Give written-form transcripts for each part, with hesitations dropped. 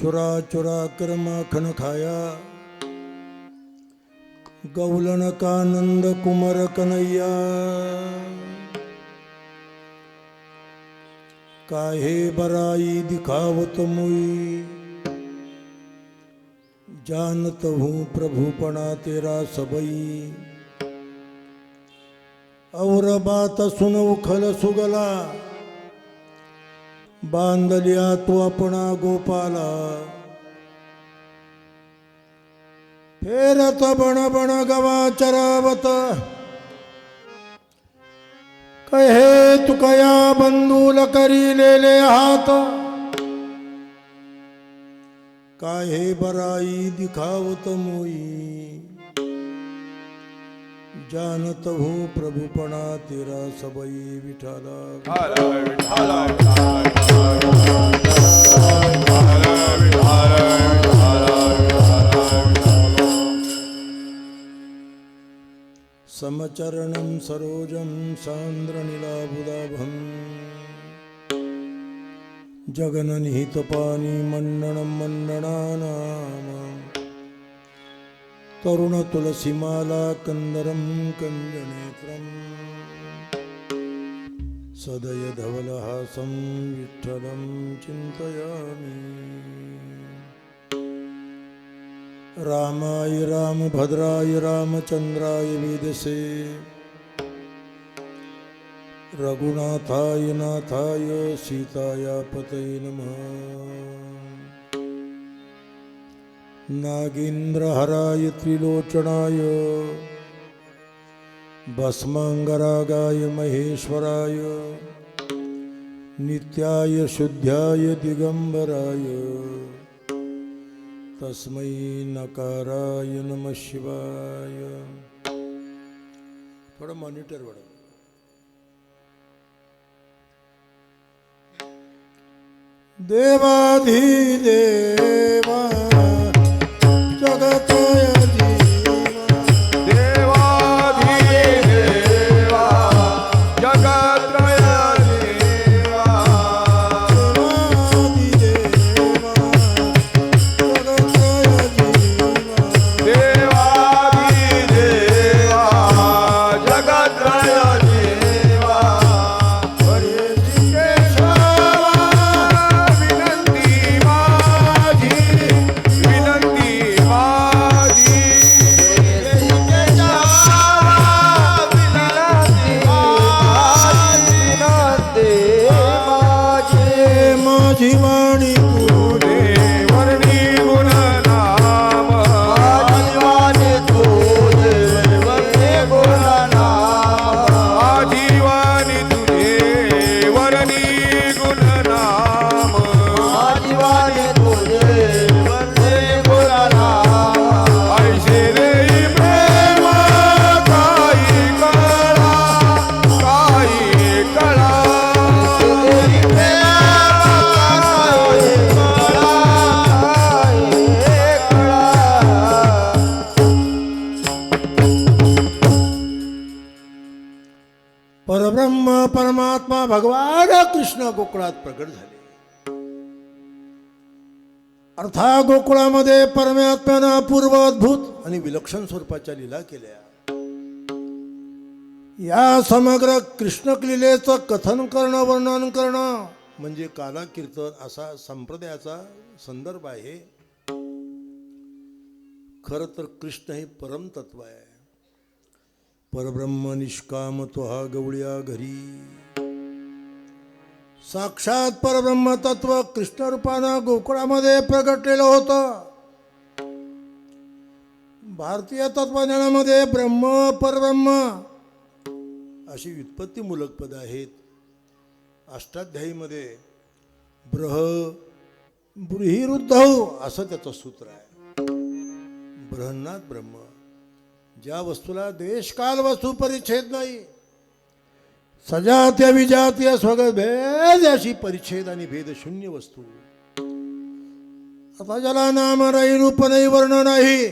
चुरा चुरा कर माखन खाया, गौलन कानंद कुमर कन्हैया। काहे बराई दिखावत मुई, जानत हूँ प्रभुपणा तेरा सबई। और बात सुन उखल सुगला, बांधलिया तू अपना गोपाला। फेरत बण बण गवा चरावत, कहे तुकया बंदूल करी लेले हात। काहे बराई दिखावत मोई, जानत हूँ प्रभुपणा तेरा सबई। विठाला समचरणं सरोजं सान्द्रनीलाबुदाभं, जगननिहितपानि मण्डनं मण्डनानां। तरुणतुलसीमाला कंदरं कञ्जनेत्रं, सदय धवलहासं विठ्ठलं चिन्तयामि। रामाय रामभद्राय रामचंद्राय वेदसे, रघुनाथाय नाथाय सीताया पतये नमः। नागेन्द्रहराय त्रिलोचनाय, भस्मांगरागाय महेश्वराय, नित्याय शुद्ध्याय दिगंबराय, तस्मै नकाराय नमः शिवाय। थोड़ा मॉनिटर वाढव। देवाधिदेवा जगतय जीवाणी तुझे वर्णी गुण नाम, जीवानी तुझे वर्णी गुण नाम, जीवानी तुझे वर्णी गुण नाम, जीवानी तुझे वर्णी गुण नाम। ऐसे रे प्रेम काही कळा, काही कळा, परब्रह्म परमात्मा भगवान कृष्ण गोकुळात प्रकट झाले। अर्थात गोकुळामध्ये परमात्म्यानं अपूर्व अद्भुत आणि विलक्षण स्वरूपाच्या लीला केल्या। या समग्र कृष्ण लीलेचं कथन करणं, वर्णन करणं म्हणजे काला कीर्तन असा संप्रदायाचा संदर्भ आहे। खरं तर कृष्ण हे परम तत्व आहे। परब्रह्म निष्काम तुहा गवळ्या घरी, साक्षात परब्रह्म तत्व कृष्ण रूपानं गोकुळामध्ये प्रगटलेलं होतं। भारतीय तत्वज्ञानामध्ये ब्रह्म परब्रह्म अशी व्युत्पत्तीमूलक पद आहेत। अष्टाध्यायीमध्ये बृहिरुद्धौ असं त्याचं सूत्र आहे। बृहन्नाथ ब्रह्म, ज्या वस्तूला देशकाल वस्तू परिच्छेद नाही, सजातीय विजातीय स्वगत भेद अशी परिच्छेद आणि भेद शून्य वस्तू। आता ज्याला नाम नाही, रूप नाही, वर्ण नाही,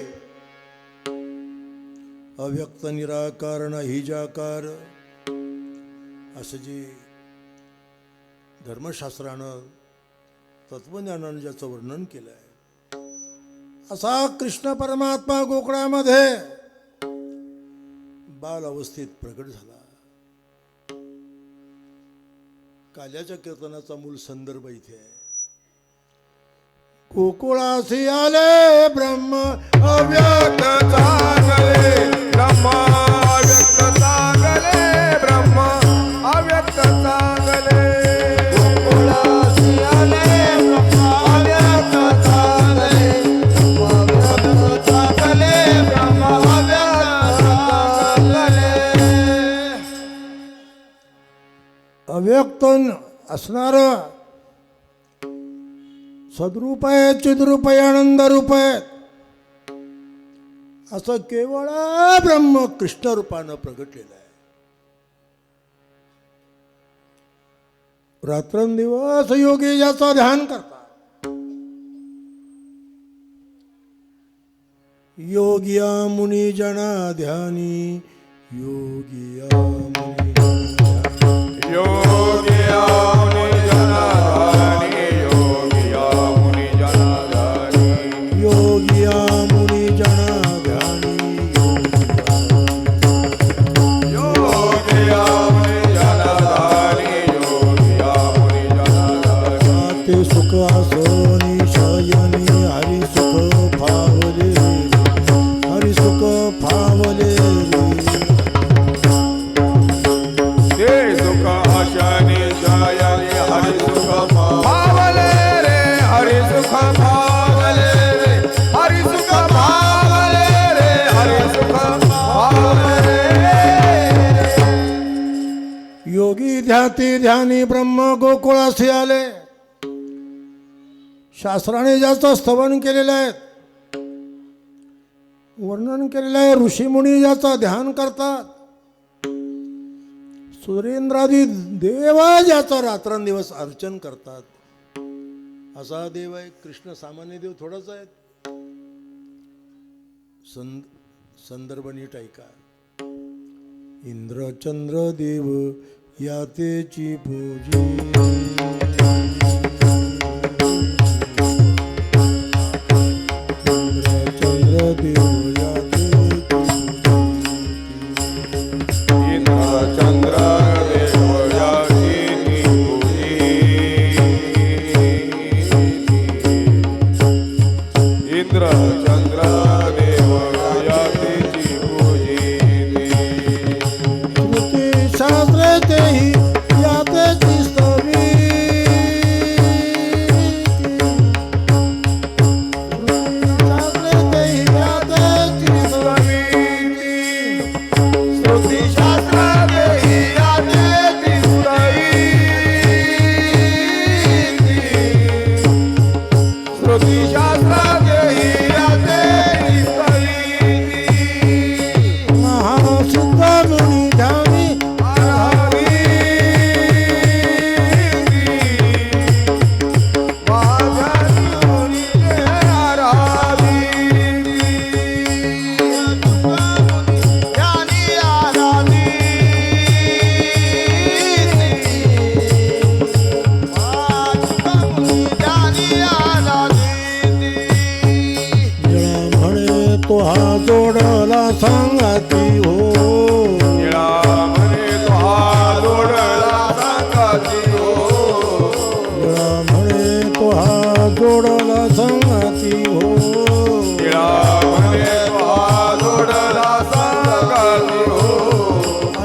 अव्यक्त निराकार नाही जाकार, असं जे धर्मशास्त्रानं तत्वज्ञानानं ज्याचं वर्णन केलं आहे, असा कृष्ण परमात्मा गोकुळामध्ये बाल अवस्थेत प्रगट झाला. काल्याच्या कीर्तनाचा मूळ संदर्भ इथे आहे. गोकुळासी आले ब्रह्म अव्यक्त चांगले ब्रह्म अव्यक्त चांगले ब्रह्म अव्यक्त चांगले गोकुळासी आले ब्रह्म अव्यक्त चांगले अव्यक्त चांगले ब्रह्म अव्यक्त चांगले. अव्यक्त असणार सद्रूप आहे, चिद्रूप आहे, आनंद रूप आहे. असं केवळ ब्रह्म कृष्ण रूपानं प्रगटलेलं आहे. रात्रंदिवस योगी याचं ध्यान करतात. योगिया मुनी जना ध्यानी योगिया मुनी योगिया मुनी जनाधारी योगिया मुनी जनाधारी योगिया मुनी जना ध्यानी योगिया मुनी जनाधारी योगिया मुनी जनाधारी ते सुख आसनी शयनी हरि सुख फावले हरि सुख फावले ते सुख आशाने शायाने हरि सुख भावले रे हरि सुख भावले रे हरि सुख भावले रे हरि सुख भावले रे. योगी ध्याती ध्यानी ब्रह्म गोकुळासी आले. शास्त्राने जास्त स्तवन केलेलं आहे, वर्णन केलेलं आहे. ऋषीमुनी ज्याचं ध्यान करतात, सुरेंद्रादी देव ज्याचं रात्रंदिवस अर्चन करतात, असा देव आहे. कृष्ण सामान्य देव थोडाच आहे. संदर्भ नीट ऐका. इंद्र चंद्र देव यातेची पूजी चंद्र देव यातेची इंद्र चंद्र देवयाची इंद्र चंद्र देवयाची श्रुती शास्त्रे तेही यातेची स्तवी शास्त्रे तेही यातेची स्तुती शास्त्र देही यातेची स्तुती शास्त्र देही यातेची महासिद्ध मुनी ध्यानी ज्ञानी आराधी ज्ञानी आराधी. जळा म्हणे तो हा जोडला सांगाती हो. जळा म्हणे तो हा जोडला सांगाती हो.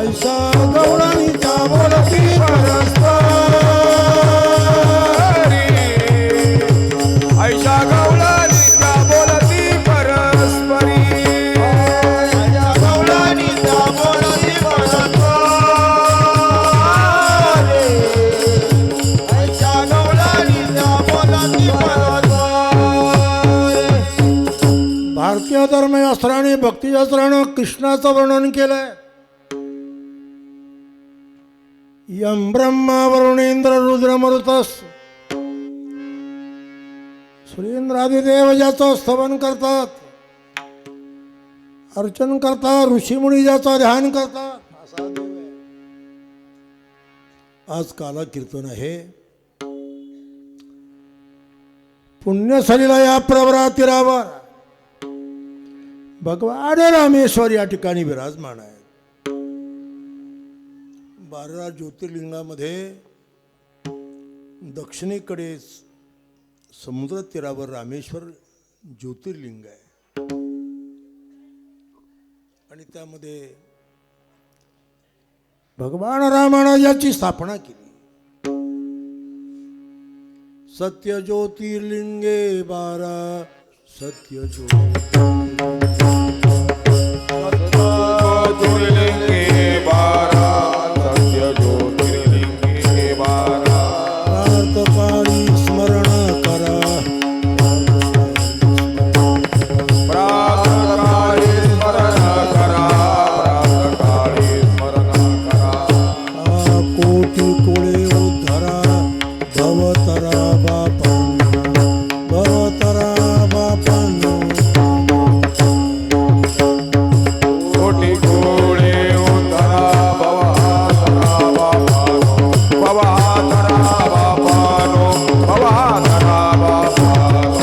ऐसा गौराणीचा बोलती ऐशा गौळानीच्या बोलती परस्परी गौराणीचा बोलती परस्परे. ऐशा गौराणीचा बोलती परस्परे. भारतीय धर्मशास्त्राने भक्तिशास्त्रानं कृष्णाचं वर्णन केलंय. यम ब्रह्मा वरुणेंद्र रुद्र मरुतस. सुरेंद्रादी देव ज्याचं स्तवन करतात, अर्चन करतात, ऋषीमुनी ज्याचं ध्यान करतात, असा देव आहे. आज काला कीर्तन आहे. पुण्यसलीला या प्रवरा तीरावर भगवान रामेश्वर या ठिकाणी विराजमान आहेत. 12 ज्योतिर्लिंगामध्ये दक्षिणेकडे समुद्र तीरावर रामेश्वर ज्योतिर्लिंग आहे आणि त्यामध्ये भगवान रामानं याची स्थापना केली. सत्य ज्योतिर्लिंगे 12 सत्य ज्योतिर्लिंगे 12 सत्य ज्योतिर्लिंगे 12 प्रातकाळी स्मरण करा. प्रातःकाळी स्मरण करा प्रातःकाळी स्मरण करा. कोटी कोळे उद्धरा भवतरा बापन भवतरा बापन. कोटी कोळे उद्धरा भवतरा बापानो भवतरा बापानो भवतरा बापानो.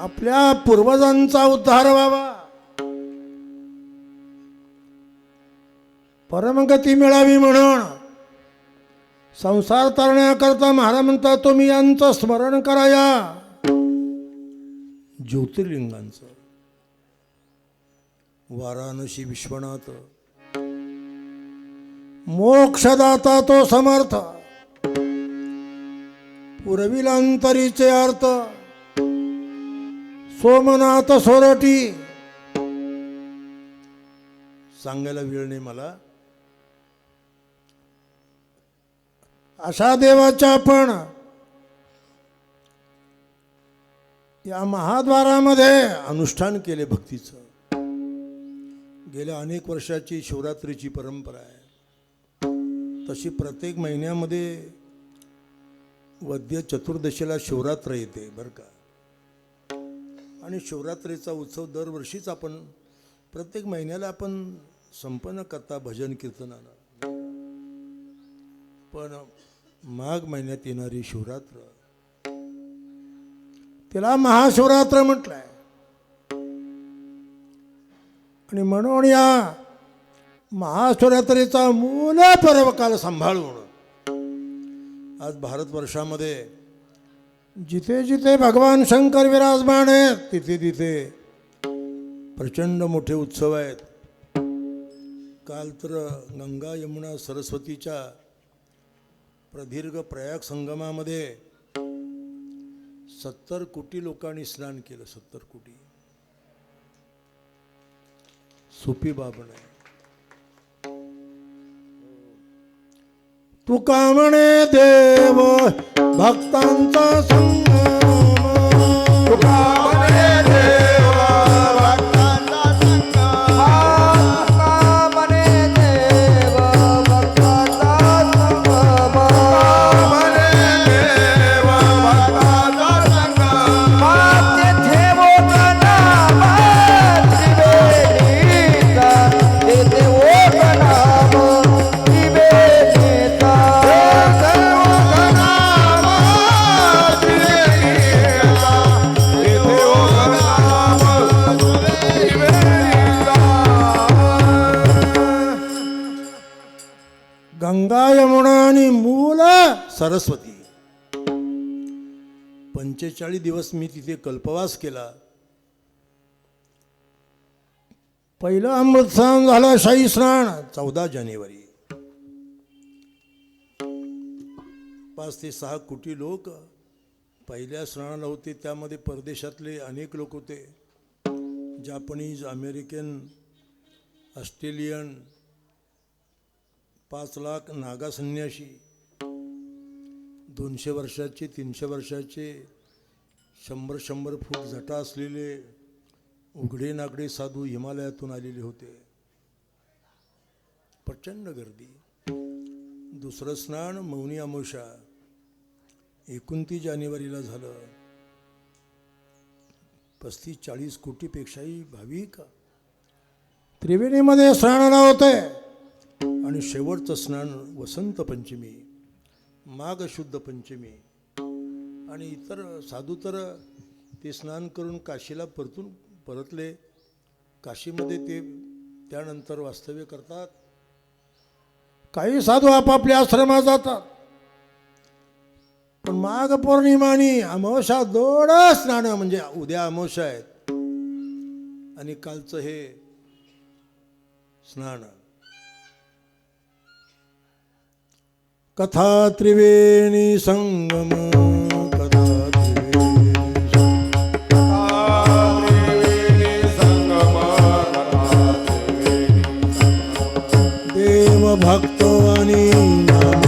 आपल्या पूर्वजांचा उद्धार व्हावा, परमगती मिळावी म्हणून संसार तरण्याकरता महाराज म्हणतात तुम्ही यांचं स्मरण करा या ज्योतिर्लिंगांचं. वाराणसी विश्वनाथ मोक्षदाता तो समर्थ पुरविलांतरीचे अर्थ सोमनाथ सोरटी. सांगायला वेळ नाही मला. अशा देवाच्या आपण या महाद्वारामध्ये अनुष्ठान केले भक्तीचं. गेल्या अनेक वर्षाची शिवरात्रीची परंपरा आहे. तशी प्रत्येक महिन्यामध्ये वद्य चतुर्दशीला शिवरात्र येते बरं का. आणि शिवरात्रीचा उत्सव दरवर्षीच आपण प्रत्येक महिन्याला आपण संपन्न करता भजन कीर्तनानं. पण माघ महिन्यात येणारी शिवरात्र तिला महाशिवरात्र म्हटलंय. आणि म्हणून या महाशिवरात्रीचा मूल पर्वकाल सांभाळून आज भारतवर्षामध्ये जिथे जिथे भगवान शंकर विराजमान आहेत तिथे तिथे प्रचंड मोठे उत्सव आहेत. काल तर गंगा यमुना सरस्वतीच्या प्रदीर्घ प्रयाग संगमामध्ये 70 कोटी लोकांनी स्नान केलं. 70 कोटी. सोपी बाब नाही. तुका म्हणे देव भक्तांचा संगम. तुका म्हणे देव भक्तांचा संगम. तुका म्हणे देव भक्तांचा संगम. म्हणे देव भक्तांचा संगम. तेथे ओट नाम त्रिवेणीचा. तेथे ओट नाम त्रिवेणीचा. गंगा यमुना आणि मूल सरस्वती. 45 दिवस मी तिथे कल्पवास केला. पहिलं अमृत स्नान झालं, शाही स्नान 14 जानेवारी. 5 ते 6 कोटी लोक पहिल्या स्नानाला होते. त्यामध्ये परदेशातले अनेक लोक होते. Japanese, American, Australian, 5 lakh Naga संन्याशी, 200 वर्षाचे, 300 वर्षाचे, 100 फूट जटा असलेले उघडे नागडे साधू हिमालयातून आलेले होते. प्रचंड गर्दी. दुसरं स्नान मौनी अमावस्या 29 जानेवारीला झालं. 35-40 कोटीपेक्षाही भाविक त्रिवेणीमध्ये स्नानाला होते. आणि शेवटचं स्नान वसंत पंचमी, माघ शुद्ध पंचमी. आणि इतर साधू तर ते स्नान करून काशीला परतले. काशीमध्ये ते त्यानंतर वास्तव्य करतात. काही साधू आपापल्या आश्रमात जातात. पण माघ पौर्णिमा आणि अमावस्या दोन स्नान, म्हणजे उद्या अमावस्या आहेत आणि कालचं हे स्नान. कथा त्रिवेणी संगम, कथा त्रिवेणी देव भक्त आणि नाम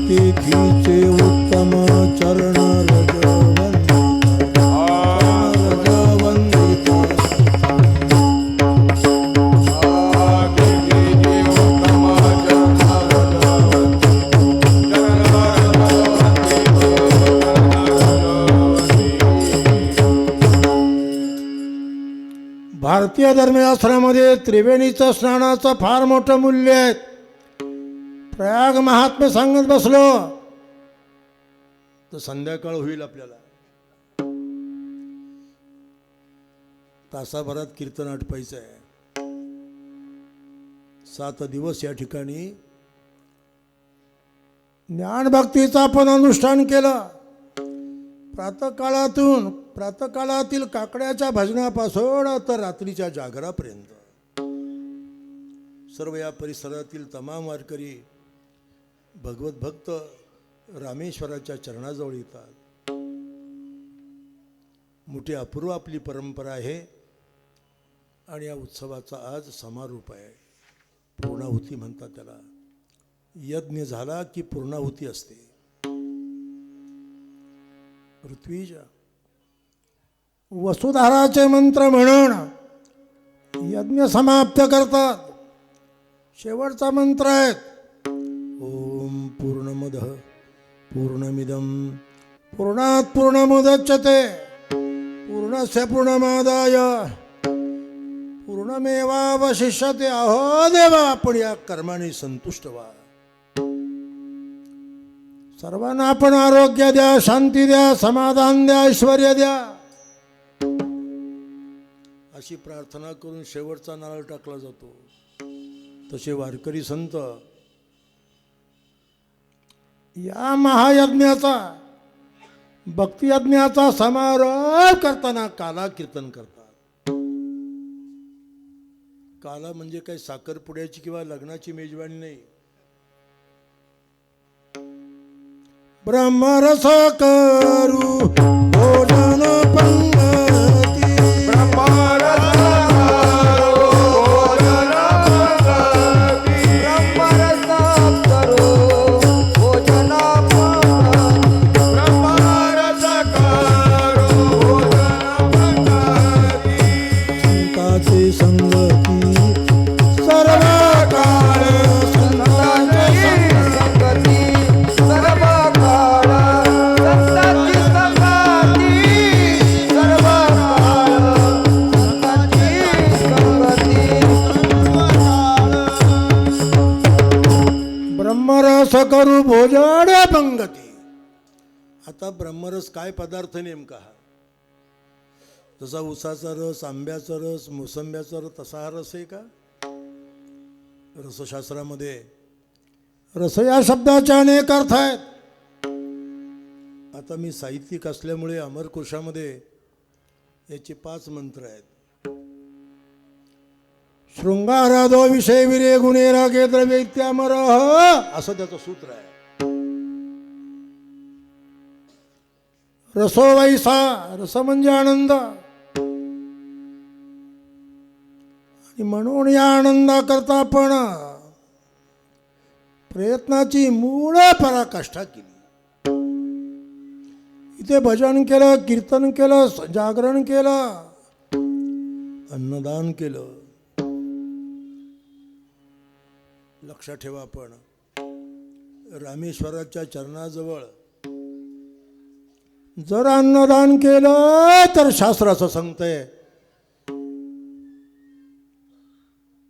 तिथीचे उत्तम चरण भारतीय धर्मशास्त्रामध्ये त्रिवेणीचं स्नानाचं फार मोठं मूल्य आहे. प्रयाग महात्म्य सांगत बसलो तर संध्याकाळ होईल. आपल्याला तासाभरात कीर्तन आटपायचं आहे. 7 दिवस या ठिकाणी ज्ञानभक्तीचं आपण अनुष्ठान केलं. प्रातःकाळातील काकड्याच्या भजनापासून तर रात्रीच्या जागरापर्यंत सर्व या परिसरातील तमाम वारकरी भगवत भक्त रामेश्वराच्या चरणाजवळ येतात. मोठी अपूर्व आपली परंपरा आहे आणि या उत्सवाचा आज समारोप आहे. पूर्णाहुती म्हणतात त्याला. यज्ञ झाला की पूर्णाहुती असते. ऋत्विज वसुधाराचे मंत्र म्हणून यज्ञ समाप्त करतात. शेवटचा मंत्र आहे ओम पूर्णमद पूर्णमिदं पूर्णात् पूर्णमुदच्यते पूर्णस्य पूर्णमादाय पूर्णमेवावशिष्यते. अहो देवा, आपण या कर्माने संतुष्ट व्हा. सर्वांना आपण आरोग्य द्या, शांती द्या, समाधान द्या, ऐश्वर द्या, अशी प्रार्थना करून शेवटचा नारळ टाकला जातो. तसे वारकरी संत या महायज्ञाचा भक्तियज्ञाचा समारोप करताना काला कीर्तन करतात. काला म्हणजे काही साखरपुड्याची किंवा लग्नाची मेजवानी नाही. ब्रह्मरस करू भोजन पंगती, ब्रह्मरस करो भोजन संताचे संगती सर्व काळ, संगती सर्व काळ, संतांची संगती सर्व काळ, संतांची संगती. ब्रह्मरस करू भोजन पंगती. आता ब्रह्मरस काय पदार्थ नेमका हा? जसा उसाचा रस, आंब्याचा रस, मोसंब्याचा रस, तसा हा रस आहे का? रसशास्त्रामध्ये रस या शब्दाचे अनेक अर्थ आहेत. आता मी साहित्यिक असल्यामुळे अमरकोशामध्ये याचे 5 मंत्र आहेत. शृंगारादो विषय विरे गुणे रागे द्रव्य इत्यामर, असं त्याचं सूत्र आहे. रसो वैसा, रस म्हणजे आनंद, आणि म्हणून या आनंदाकरता आपण प्रयत्नाची मूळ पराकाष्ठा केली. इथे भजन केलं, कीर्तन केलं, जागरण केलं, अन्नदान केलं. लक्षात ठेवा, आपण रामेश्वराच्या चरणाजवळ जर अन्नदान केलं तर शास्त्र असं सांगतंय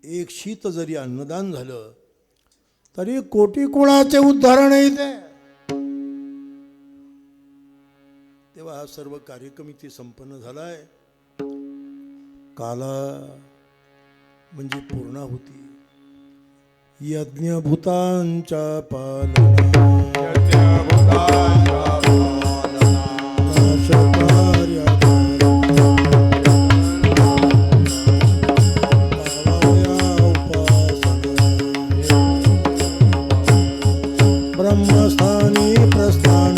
एक शीत जरी अन्नदान झालं तरी कोटी कुळाचे उद्धारण येते. तेव्हा हा सर्व कार्यक्रम इथे संपन्न झालाय. काला म्हणजे पूर्णाहुती. यज्ञभूतांच्या पालना नाशकार्या ब्रह्मस्थानी प्रस्थान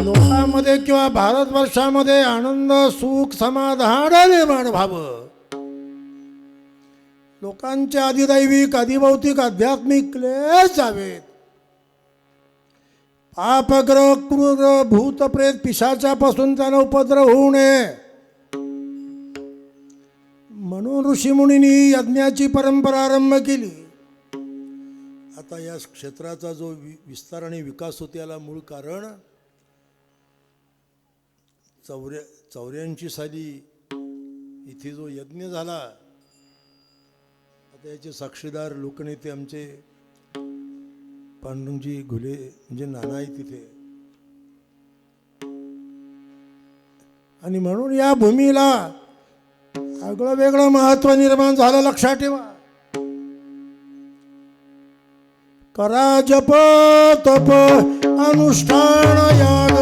लोकांमध्ये किंवा भारतवर्षामध्ये आनंद सुख समाधान निर्माण व्हावं. लोकांचे अधिदैविक अधिभौतिक आध्यात्मिक क्लेश जावेत. पापग्रह क्रूर भूत प्रेत पिशाच्यापासून त्यांना उपद्रव होऊ नये म्हणून ऋषीमुनींनी यज्ञाची परंपरा आरंभ केली. आता या क्षेत्राचा जो विस्तार आणि विकास होतो याला मूळ कारण 84 साली इथे जो यज्ञ झाला. आता याचे साक्षीदार लोकनेते आमचे पांडुरंगजी घुले म्हणजे नाना आहे तिथे. आणि म्हणून या भूमीला आगळं वेगळं महत्व निर्माण झालं. लक्षात ठेवा. करा जप तप अनुष्ठान याग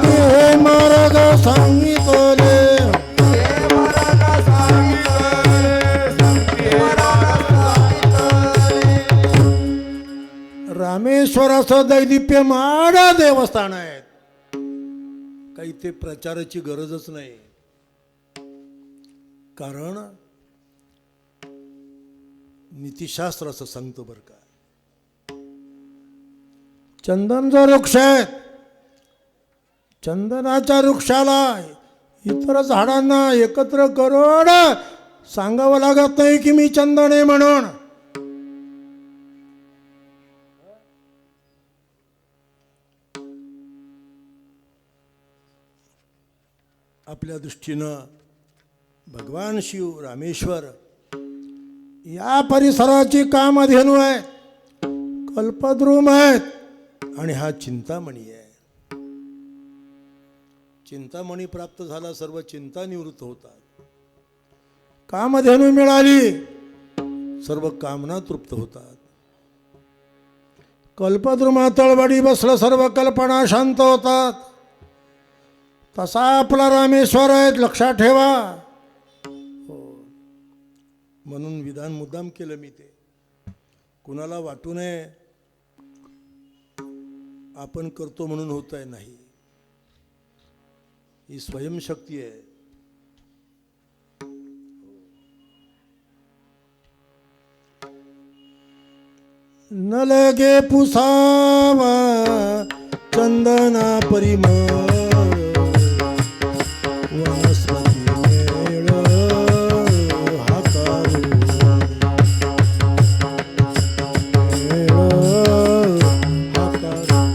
हे मार्ग सांगितले. रामेश्वराचं दैदिप्यमान देवस्थान आहे. काही ते प्रचाराची गरजच नाही. कारण नीतिशास्त्र असं सांगतो बरं का. चंदन जो वृक्ष आहे चंदनाच्या वृक्षाला इतर झाडांना एकत्र करून सांगावं लागत नाही की मी चंदन आहे म्हणून. आपल्या दृष्टीनं भगवान शिव रामेश्वर या परिसराची कामधेनू आहे. कल्पद्रुम आहेत आणि हा चिंतामणी आहे. चिंतामणी प्राप्त झाला सर्व चिंता निवृत्त होतात. कामधेनू मिळाली सर्व कामना तृप्त होतात. कल्पद्रुमा तळवडी बसलं सर्व कल्पना शांत होतात. तसा आपला रामेश्वर आहे. लक्षात ठेवा. म्हणून विधान मुद्दाम केलं मी ते. कुणाला वाटू नये आपण करतो म्हणून होत आहे. नाही, ही स्वयंशक्ती आहे. न लगे पुसावा चंदना परिमळ वनस्पती मेळ हातारू मेळ हातारू.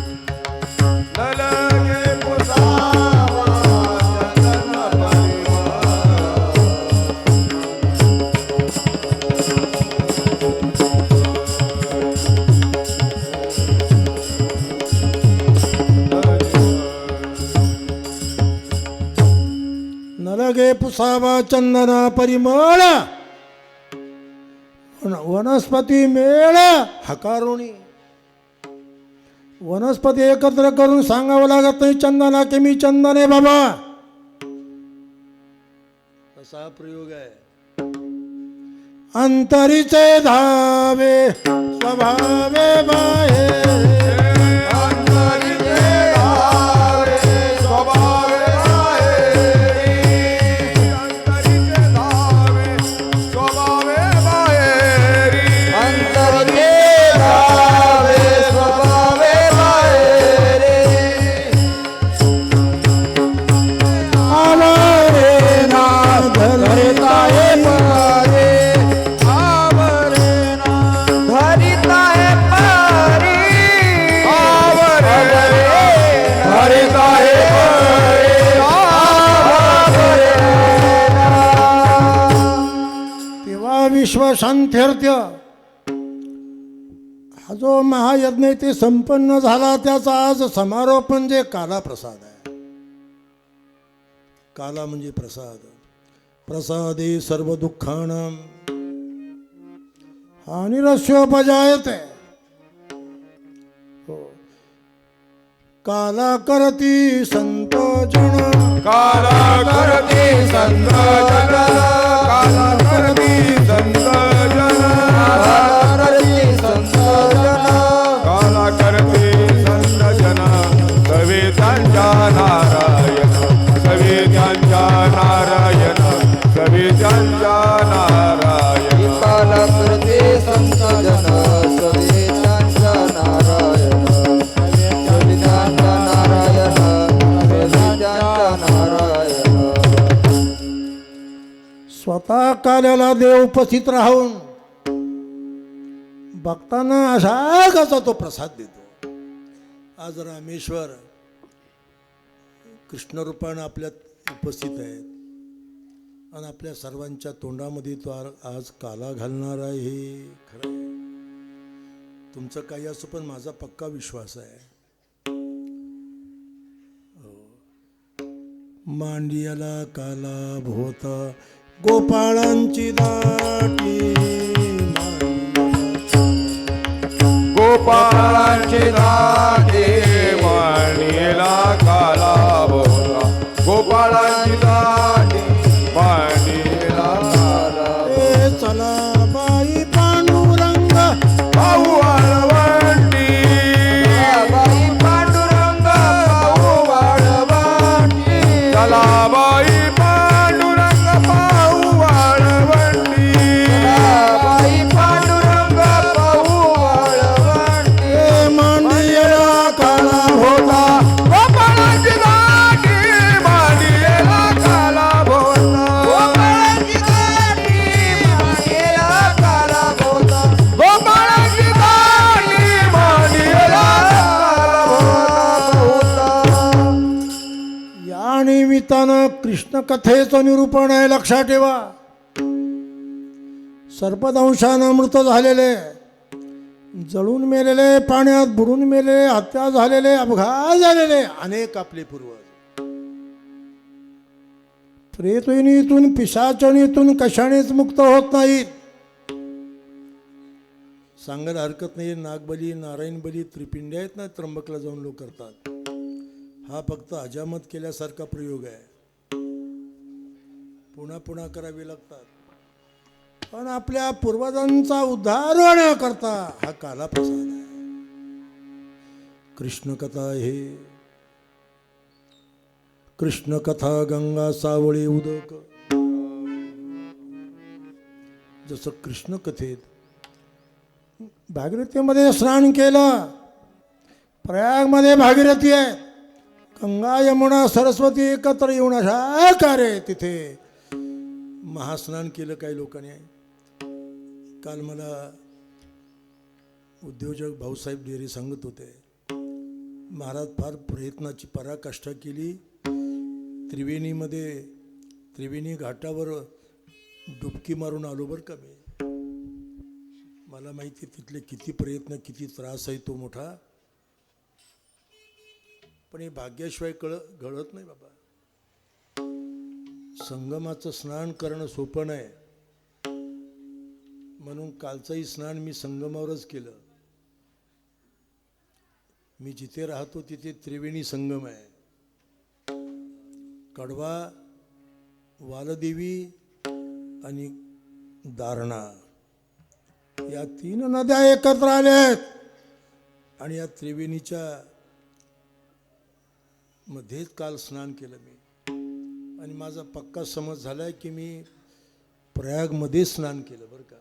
नलगे पुसावा चंदना परिमळ वनस्पती मेळ हकारुणी. वनस्पती एकत्र करून सांगावं लागत नाही चंदना की मी चंदन आहे बाबा. तसा प्रयोग आहे. अंतरीचे धावे स्वभावे बाहेर शांत्यर्थ हा जो महायज्ञ ते संपन्न झाला त्याचा आज समारोप म्हणजे काला प्रसाद आहे. काला म्हणजे प्रसाद. प्रसादे सर्व दुःखानां हानिरस्योपजायते. काला करती संत जन. काला करती संत जन. काला करती संत जन. करती संत जन. काला करती संत जन. सवे त्यांच्या नारायण. सवे त्यांच्या नारायण. सवे त्यांच्या नारायण. काल करते संत जन. सवे त्यांच्या नारायण. सवे त्यांच्या नारायण. सवे त्यांच्या नारायण. स्वतः काल्याला देव उपस्थित राहून भक्तांना अशागाचा तो प्रसाद देतो. आज रामेश्वर कृष्ण रूपानं आपल्यात उपस्थित आहेत आणि आपल्या सर्वांच्या तोंडामध्ये तो आज काला घालणार आहे. हे खरं आहे. तुमचं काही असो पण माझा पक्का विश्वास आहे. मांडियाला काला भोता गोपाळांची दाटी. गोपाळांचे दाटे मांडीला काला भोवता. गोपाळांची दाटे मांडीला काला. ए चला बाई पांडुरंग पाहू वाळवंटी. बाई पांडुरंग पाहू वाळवंटी. चला बाई पांडुरंग पाहू वाळवंटी. बाई पांडुरंग पाहू वाळवंटी. ए मांडियाला काला होता गोपाळांची दाटी मांडीला काला भोवता. गोपाळाची दाटी मांडीला काला भोवता. गोपाळांची दाटी मांडीला काला भोवता. या निमित्तानं कृष्ण कथेचं निरूपण आहे. लक्षात ठेवा. सर्पदंशानं मृत झालेले, जळून मेलेले, पाण्यात बुडून मेलेले, हत्या झालेले, अपघात झालेले अनेक आपले पूर्वज प्रेतयोनीतून पिशाचणीतून कशानेच मुक्त होत नाहीत. सांगायला हरकत नाही. नागबली, नारायण बली, त्रिपिंडी आहेत ना, त्र्यंबकला जाऊन लोक करतात. हा फक्त अजामत केल्यासारखा प्रयोग आहे. पुन्हा पुन्हा करावे लागतात. पण आपल्या पूर्वजांचा उद्धार होण्याकरता हा काला प्रसाद आहे. कृष्ण कथा हे कृष्ण कथा गंगा सावळी उदक. जसं कृष्ण कथेत भागीरथीमध्ये स्नान केलं. प्रयागमध्ये भागीरथी आहे. गंगा यमुना सरस्वती एकत्र येऊन अशा कार्य तिथे महास्नान केलं काही लोकांनी. काल मला उद्योजक भाऊसाहेब डेरे सांगत होते, महाराज फार प्रयत्नाची पराकाष्ठा केली. त्रिवेणी घाटावर डुबकी मारून आलो बरं का मी. मला माहिती तिथले किती प्रयत्न, किती त्रास आहे तो मोठा. पण हे भाग्याशिवाय घडत नाही बाबा. संगमाचं स्नान करणं सोपं आहे. म्हणून कालचंही स्नान मी संगमावरच केलं. मी जिथे राहतो तिथे त्रिवेणी संगम आहे. कडवा, वालदेवी आणि दारणा या 3 नद्या एकत्र आल्यात आणि या त्रिवेणीच्या मध्येच काल स्नान केलं मी. आणि माझा पक्का समज झालाय की मी प्रयागमध्ये स्नान केलं बरं का.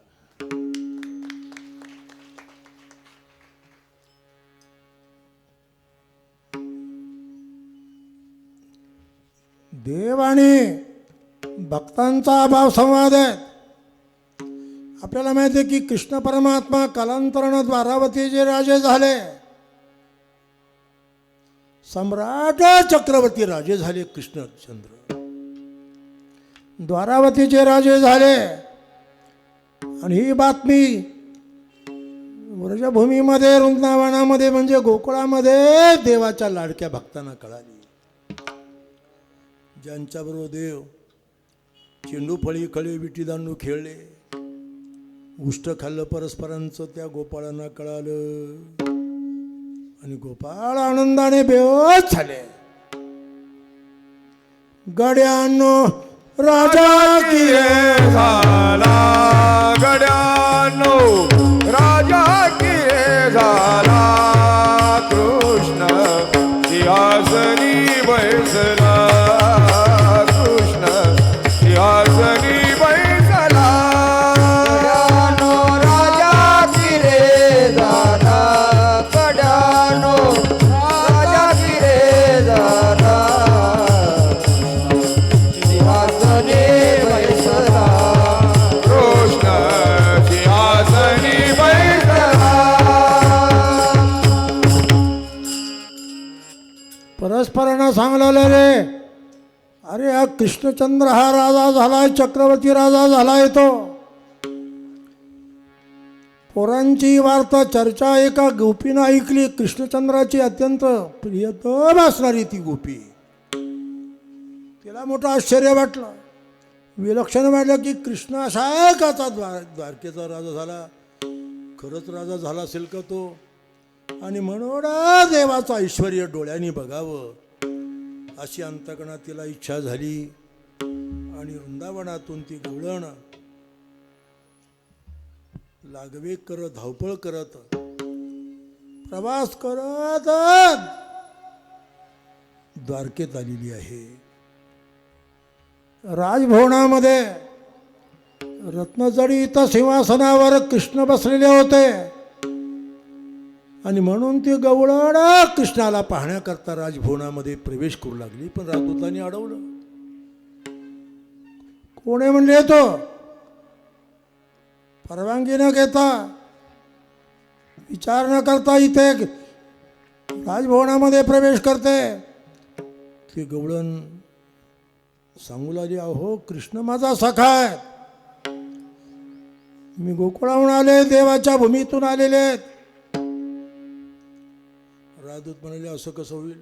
देव आणि भक्तांचा अभाव संवाद आहे. आपल्याला माहिती आहे की कृष्ण परमात्मा कालांतरानं द्वारावतीचे राजे झाले. सम्राट चक्रवर्ती राजे झाले. कृष्णचंद्र द्वारावतीचे राजे झाले आणि ही बातमी व्रजभूमीमध्ये, वृंदावनामध्ये म्हणजे गोकुळामध्ये देवाच्या लाडक्या भक्तांना कळाली. ज्यांच्याबरोबर देव चेंडू फळी खळे विटीदांडू खेळले, उष्ट खाल्लं परस्परांचं, त्या गोपाळांना कळालं आणि गोपाळ आनंदाने बेहोश झाले. गड्यांनो राजा की की झाला गड्यानो राजा की झाला कृष्ण सिंहासनी बैसला कृष्ण सिंहासनी बैसला कड्यानो राजा किरे जाना कड्यानो राजा किरे जाना सिंहासनी बैसला कृष्ण सिंहासनी बैसला परस्परांना सांगलेलं रे, अरे हा कृष्णचंद्र हा राजा झालाय, चक्रवर्ती राजा झालाय. तो पोरांची वार्ता चर्चा एका गोपीनं ऐकली. कृष्णचंद्राची अत्यंत प्रियतम असणारी ती गोपी. तिला मोठं आश्चर्य वाटलं, विलक्षण वाटलं की कृष्ण असा काचा द्वारकेचा राजा झाला, खरंच राजा झाला असेल का तो. आणि म्हणून देवाचं ऐश्वर डोळ्यांनी बघावं अशी अंतकणात तिला इच्छा झाली. आणि वृंदावनातून ती गवळण लागवे करत, धावपळ करत, प्रवास करत द्वारकेत आलेली आहे. राजभवनामध्ये रत्नजडित सिंहासनावर कृष्ण बसलेले होते आणि म्हणून ती गवळण कृष्णाला पाहण्याकरता राजभवनामध्ये प्रवेश करू लागली. पण राजदूतांनी अडवलं. कोणी म्हणले तो परवानगी न घेता, विचार न करता इथे राजभवनामध्ये प्रवेश करते. ती गवळण सांगू लागली, अहो कृष्ण माझा सखा आहे, मी गोकुळाहून आले, देवाच्या भूमीतून आलेले आहेत. राजदूत म्हणाले, असं कसं होईल,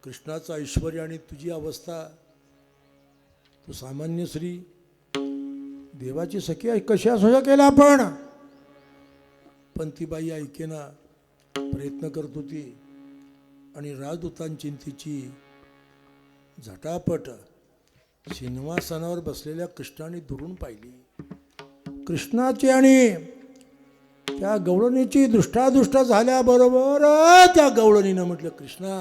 कृष्णाचं ऐश्वर आणि तुझी अवस्था, तू सामान्य स्त्री, देवाची सखी कशी असू शकेल आपण. पण ती बाई ऐकेना, प्रयत्न करत होती. आणि राजदूतांची तिची झटापट सिंहासनावर बसलेल्या कृष्णाने दुरून पाहिली. कृष्णाची आणि त्या गवळणीची दृष्टादृष्ट झाल्याबरोबर त्या गवळणीनं म्हटलं, कृष्णा,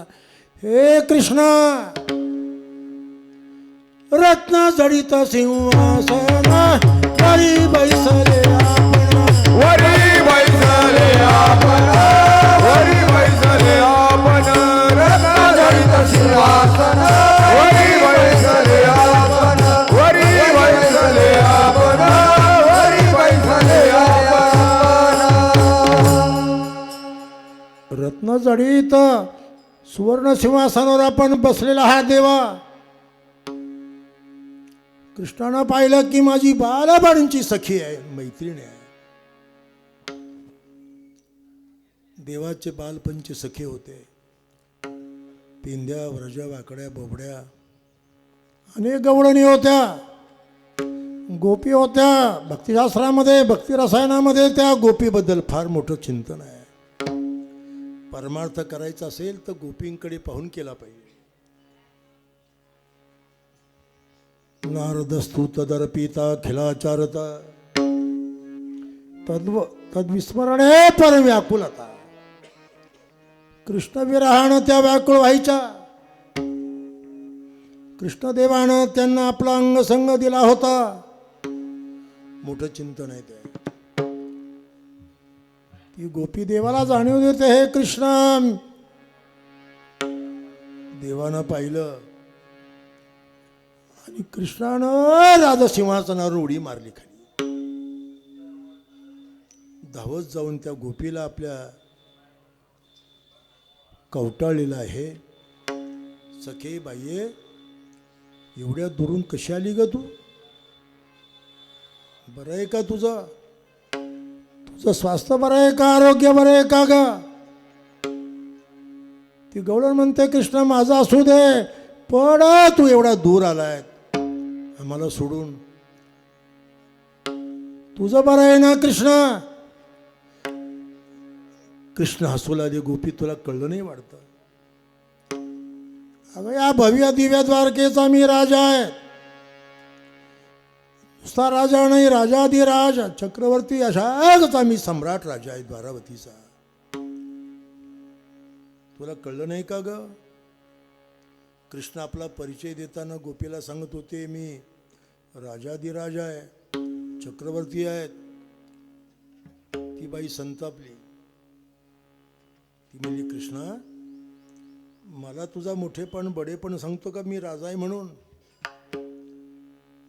हे कृष्णा, रत्न जडित सिंहासन वरी बैसले आपण, वरी बैसले आपण, वरी बैसले आपण, रत्नजडित सिंहासन वरी बैसले आपण, वरी बैसले आपण, वरी बैसले आपण. रत्नजडित सुवर्ण सिंहासनावर आपण बसलेला हा देवा. कृष्णानं पाहिलं की माझी बालपणीची सखी आहे, मैत्रीण आहे. देवाचे बालपणचे सखे होते. पिंद्या, व्रजा, वाकड्या, बोबड्या, अनेक गवळणी होत्या, गोपी होत्या. भक्तिशास्त्रामध्ये, भक्तिरसायनामध्ये त्या गोपीबद्दल फार मोठं चिंतन आहे. परमार्थ करायचा असेल तर गोपींकडे पाहून केला पाहिजे. नारदस्तु तदर्पिता खिलाचारता तद्विस्मरणे पर व्याकुलता. कृष्णविरहानं त्या व्याकुळ व्हायच्या. कृष्णदेवानं त्यांना आपला अंगसंग दिला होता. मोठं चिंतन आहे ते. ती गोपी देवाला जाणीव देते, हे कृष्ण. देवानं पाहिलं आणि कृष्णानं राजसिंहासनावर उडी मारली खाली. धावत जाऊन त्या गोपीला आपल्या कवटाळलेला आहे, सखे बाईये, एवढ्या दुरून कशी आली ग तू. बरं आहे का तुझं? तुझं स्वास्थ्य बरं आहे का? आरोग्य बरं आहे का ग? ती गवळण म्हणते कृष्ण माझा असू दे, पण तू एवढा दूर आलाय आम्हाला सोडून. तुझं बरं आहे ना कृष्ण? कृष्ण हसू लागले. गोपी तुला कळलं नाही वाटतं? अगं या भव्य दिव्य द्वारकेचा मी राजा आहे. नुसता राजा नाही, राजाधिराज चक्रवर्ती अशाच मी सम्राट राजा आहे द्वारावतीचा. तुला कळलं नाही का ग? कृष्ण आपला परिचय देताना गोपीला सांगत होते मी राजाधिराज आहे, चक्रवर्ती आहेत. ती बाई संतापली. ती म्हणली कृष्णा मला तुझा मोठेपण बडेपण सांगतो का मी राजा आहे म्हणून?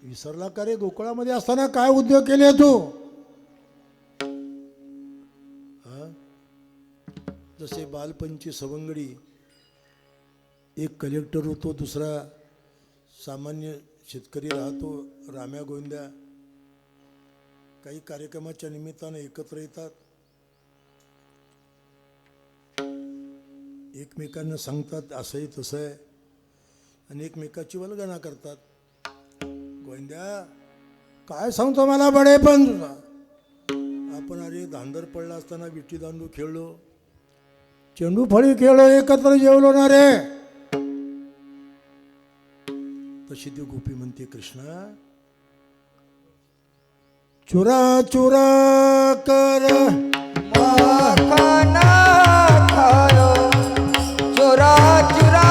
विसरला का रे? गोकुळामध्ये असताना काय उद्योग केले तू? हा? जसे बालपणची सवंगडी, एक कलेक्टर होतो, दुसरा सामान्य शेतकरी राहतो, राम्या गोविंद्या. काही कार्यक्रमाच्या निमित्तानं एकत्र येतात, एकमेकांना सांगतात असं आहे तसं आहे, आणि एकमेकाची वल्गना करतात. गोविंद्या काय सांगतो मला बडेपण तुझा? आपण अरे धांदर पडला असताना विट्टी दांडू खेळलो, चेंडू फळी खेळलो, एकत्र जेवलो ना रे. तशी ती गोपी म्हणते कृष्णा चुरा चुरा कर माखन खायो, चुरा चुरा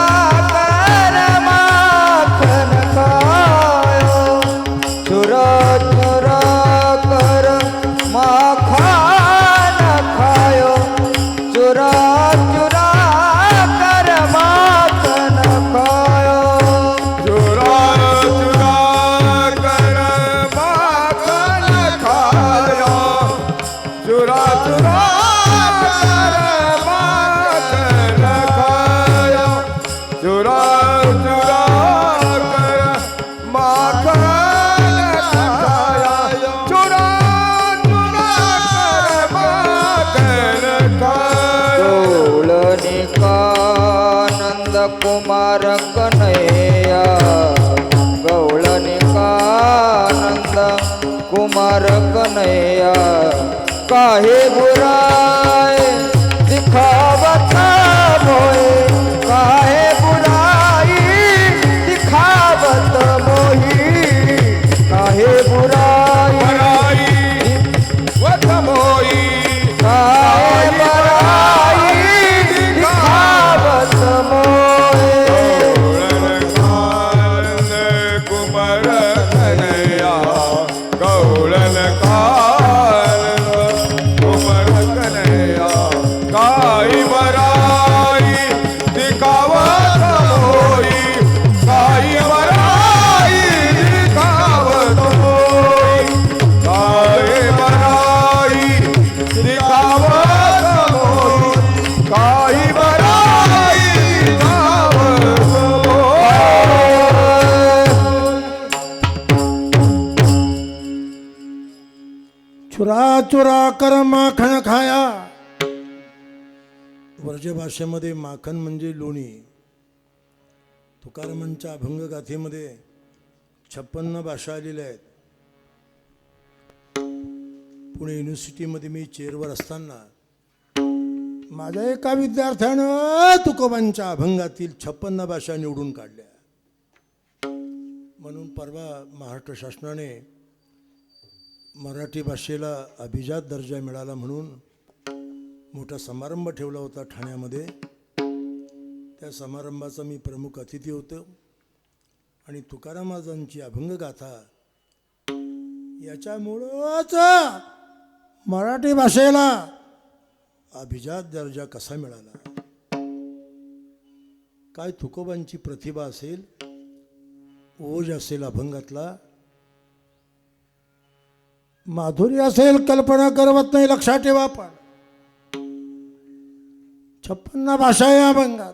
कर माखन खायो, चुरा चुरा कर माखन खायो, चुरा चुरा कर माखन खायो. चुरा चुरा कर माखन खाया, चुरा चुरा कर माखन खाया, चुरा चुरा कर माखन खाया, चुरा चुरा कर माखन खाया. गौळनिकानंद कुमार कन्हैया, गौळनिकानंद कुमार कन्हैया, काहे बुराई दिखावता मोहे, काहे बुराई दिखावत मोही, काहे बुराई बराई वत मोई, काहे बुराई दिखावत मोहे. गौळण कुमार कन्हैया, गौळण कुमार कन्हैया, काई बराई दिखावत होई, काई बराई दिखावत होई, काई बराई दिखावत होई, काई बराई दिखावत होई. चुरा चुरा कर माखन खाया. व्रज भाषेमध्ये माखन म्हणजे लोणी. तुकारामांच्या अभंगगाथेमध्ये 56 भाषा आलेल्या आहेत. पुणे युनिव्हर्सिटीमध्ये मी चेअरवर असताना माझ्या एका विद्यार्थ्यानं तुकोबांच्या अभंगातील 56 भाषा निवडून काढल्या. म्हणून परवा महाराष्ट्र शासनाने मराठी भाषेला अभिजात दर्जा मिळाला म्हणून मोठा समारंभ ठेवला होता ठाण्यामध्ये. त्या समारंभाचा मी प्रमुख अतिथी होतो आणि तुकाराम महाराजांची अभंगगाथा याच्यामुळंच मराठी भाषेला अभिजात दर्जा कसा मिळाला. काय तुकोबांची प्रतिभा असेल, ओज असेल अभंगातला, माधुरी असेल, कल्पना करवत नाही. लक्षात ठेवा. पण 56 भाषा या अभंगात.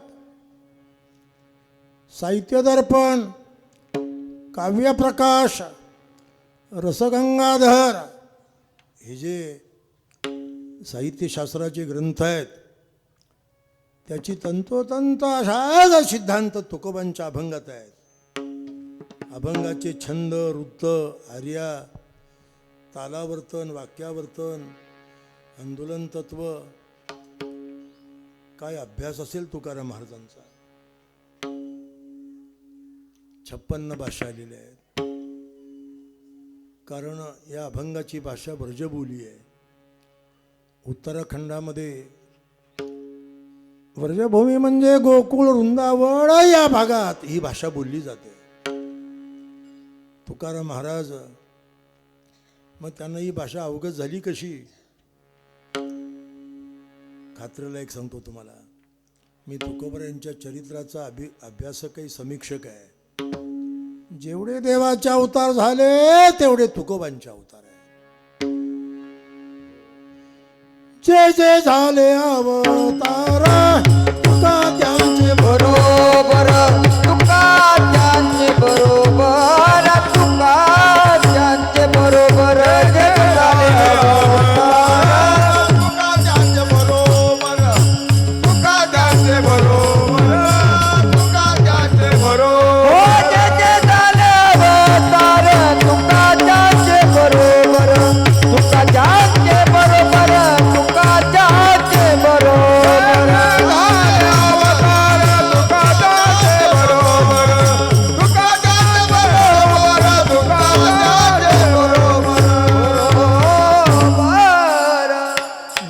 साहित्य दर्पण, काव्य प्रकाश, रसगंगाधर हे जे साहित्यशास्त्राचे ग्रंथ आहेत त्याची तंतोतंत अशाच सिद्धांत तुकोबांच्या अभंगात आहेत. अभंगाचे छंद, वृत्त, आर्या, तालावर्तन, वाक्यावर्तन, आंदोलन तत्व, काय अभ्यास असेल तुकाराम महाराजांचा. 56 भाषा आलेल्या आहेत. कारण या अभंगाची भाषा ब्रजबोली आहे. उत्तराखंडामध्ये व्रजभूमी म्हणजे गोकुळ, वृंदावन या भागात ही भाषा बोलली जाते. तुकाराम महाराज मग त्यांना ही भाषा अवगत झाली कशी? खात्रीला एक सांगतो तुम्हाला, मी तुकोबा यांच्या चरित्राचा अभ्यासक आहे, समीक्षक आहे. जेवढे देवाचे अवतार झाले तेवढे तुकोबांचे अवतार आहे. जे जे झाले अवतार तुका त्यांचे बरोबर तुका त्यांचे बरोबर, तुका त्यांचे बरोबर. जे झाले अवतार तुका त्यांचे बरोबर, तुका त्यांचे बरोबर, तुका त्यांचे बरोबर. हो, जे जे झाले अवतार तुका त्यांचे बरोबर, तुका त्यांचे बरोबर, तुका त्यांचे बरोबर. तुका त्यांचे बरोबर, तुका त्यांचे बरोबर, तुका त्यांचे बरोबर.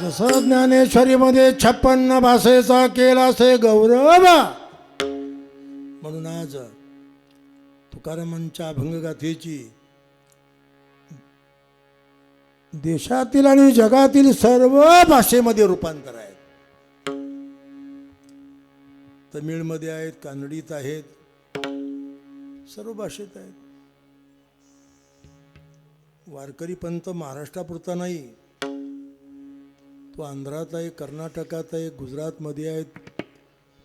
जसं ज्ञानेश्वरीमध्ये 56 भाषेचा केला से गौरव, म्हणून आज तुकारामांच्या अभंगगाथेची देशातील आणि जगातील सर्व भाषेमध्ये रूपांतर आहे. तमिळमध्ये आहेत, कानडीत आहेत, सर्व भाषेत आहेत. वारकरी पंथ महाराष्ट्रापुरता नाही, तो आंध्रात आहे, कर्नाटकात आहे, गुजरातमध्ये आहेत,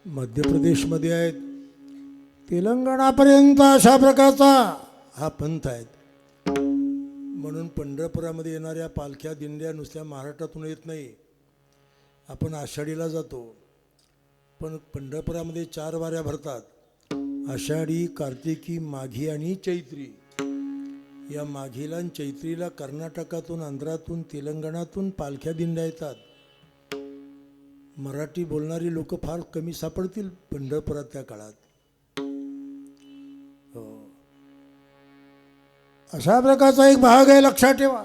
मध्य प्रदेशमध्ये आहेत, तेलंगणापर्यंत अशा प्रकारचा हा पंथ आहे. म्हणून पंढरपुरामध्ये येणाऱ्या पालख्या दिंड्या नुसत्या महाराष्ट्रातून येत नाही. आपण आषाढीला जातो, पण पंढरपुरामध्ये 4 वाऱ्या भरतात. आषाढी, कार्तिकी, माघी आणि चैत्री. या माघीला आणि चैत्रीला कर्नाटकातून, आंध्रातून, तेलंगणातून पालख्या दिंड्या येतात. मराठी बोलणारी लोक फार कमी सापडतील पंढरपुरात त्या काळात. अशा प्रकारचा एक भाग आहे, लक्षात ठेवा.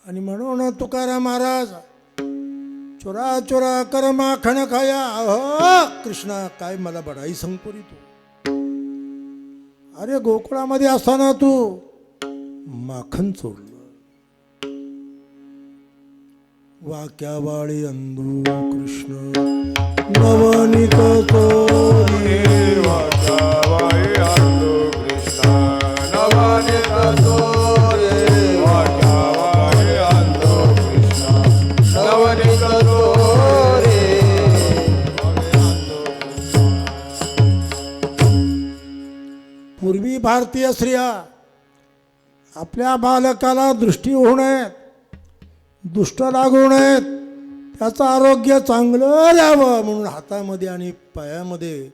आणि म्हणून तुकाराम महाराज चोरा चोरा कर माखण खाया. अहो कृष्णा, काय मला बडाई सांगतो रे तू. अरे गोकुळामध्ये असताना तू माखन चोरलं. वाक्यावाळी अंधू कृष्ण नवनीत चोरी. वाक्यावाळी अंधू कृष्ण नवनीत चोरे, वाक्यावाळी अंधू कृष्ण नवनीत चोरे. पूर्वी भारतीय स्त्रिया आपल्या बालकाला दृष्टी होऊ नयेत, दुष्ट लागू नयेत, त्याचं आरोग्य चांगलं राहावं म्हणून हातामध्ये आणि पायामध्ये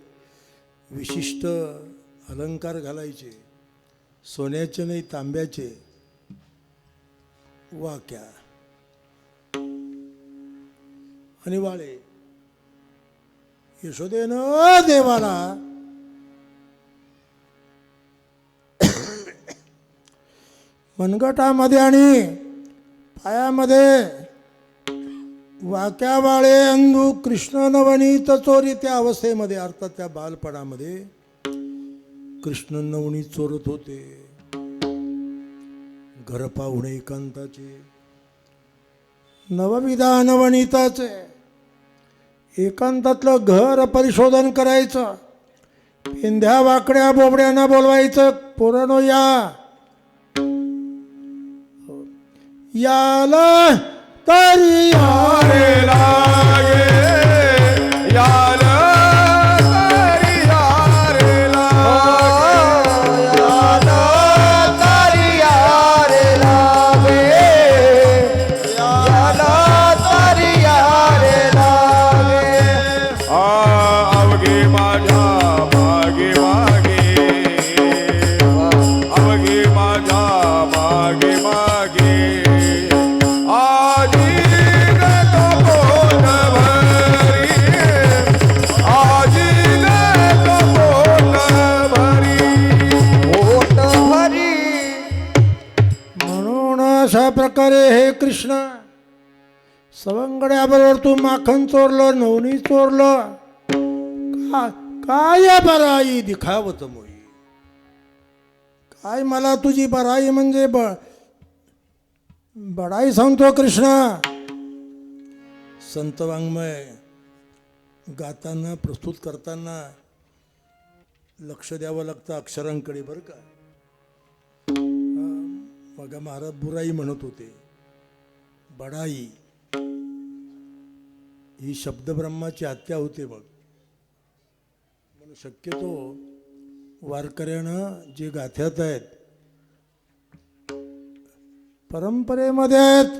विशिष्ट अलंकार घालायचे. सोन्याचे नाही, तांब्याचे. वाक्या आणि वाळे. यशोदेनं देवाला मनगटामध्ये आणि पायामध्ये वाक्यावाळे अंधू कृष्ण नवनीत चोरी, त्या अवस्थेमध्ये अर्थात त्या बालपणामध्ये कृष्ण नवनीत चोरत होते. घर पाहुणे एकांताचे, नवविधा नवनीताचे. एकांतातलं घर परिशोधन करायचं, पेंध्या वाकड्या बोबड्यांना बोलवायचं, पोरांनो या, याला तरी रे लागे याल तरी रे लागे. मागे आजी देतो पोट भरी आजी देतो पोट भरी पोट भरी म्हणून अशा प्रकारे हे कृष्ण सवंगड्याबरोबर तू माखन चोरलं नवनी चोरलं काय बराई दिखावत मोई काय मला तुझी बराई म्हणजे बडाई सांगतो कृष्ण संत वाङ्मय गाताना प्रस्तुत करताना लक्ष द्यावं लागतं अक्षरांकडे बरं का. मग महाराज बुराई म्हणत होते बडाई ही शब्दब्रह्माची हत्या होते मग म्हणून शक्यतो वारकऱ्यानं जे गाथ्यात आहेत परंपरेमध्ये आहेत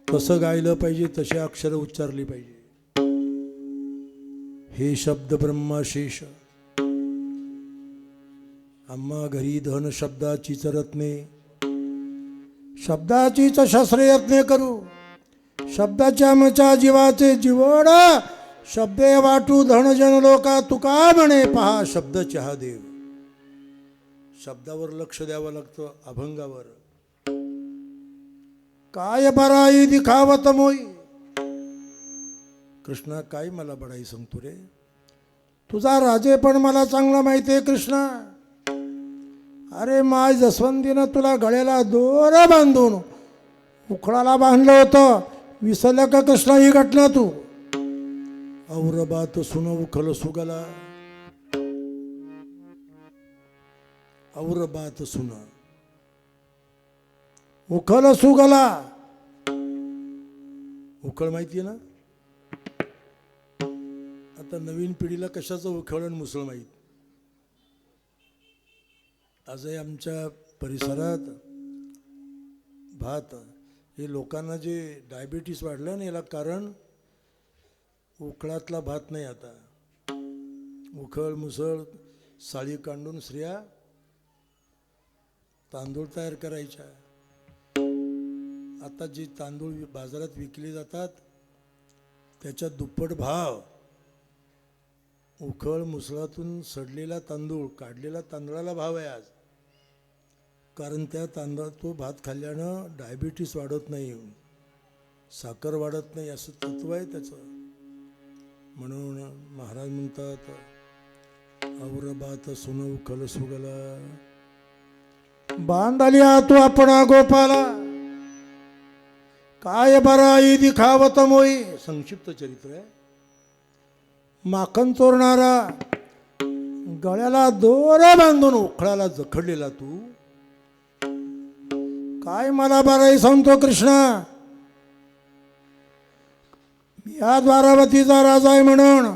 तसं गायलं पाहिजे तशी अक्षरं उच्चारली पाहिजे. हे शब्द ब्रह्माशेष आम्हा घरी धन शब्दाचीच रत्ने शब्दाचीच शस्त्रयत्ने करू शब्दाच्या मच्या जीवाचे जीवड शब्दे वाटू धनजन लोका तुका म्हणे पहा शब्द चहा देव. शब्दावर लक्ष द्यावं लागतं अभंगावर. काय बराई दिखावत मोई कृष्णा काय मला बडाई सांगतो रे तुझा राजे पण मला चांगला माहिती आहे कृष्णा. अरे माय जसवंतीनं तुला गळ्याला दोरा बांधून उखळाला बांधलं होतं विसरलं का कृष्णा ही घटना तू. औरबात सुन उखल सुगला औरबात सुन उखल सुगला उखळ माहितीये ना. आता नवीन पिढीला कशाचं उखळ आणि मुसळ माहीत. आजही आमच्या परिसरात भात हे लोकांना जे डायबिटीस वाढलं ना याला कारण उखळातला भात नाही. आता उखळ मुसळ साळी कांडून स्त्रिया तांदूळ तयार करायच्या. आता जे तांदूळ बाजारात विकले जातात त्याच्या दुप्पट भाव उखळ मुसळातून सडलेला तांदूळ काढलेला तांदळाला भाव आहे आज. कारण त्या तांदळा तो भात खाल्ल्यानं डायबिटीस वाढत नाही साखर वाढत नाही असं तत्व आहे त्याचं. म्हणून महाराज म्हणतात औरबात सुन उखल सुगला बांधाली तू आपण गोपाला काय बराई दिखावत मोई. संक्षिप्त चरित्र आहे. माखन चोरणारा गळ्याला दोरा बांधून उखळाला जखडलेला तू काय मला बराई सांगतो कृष्णा. या द्वारावतीचा राजा आहे म्हणून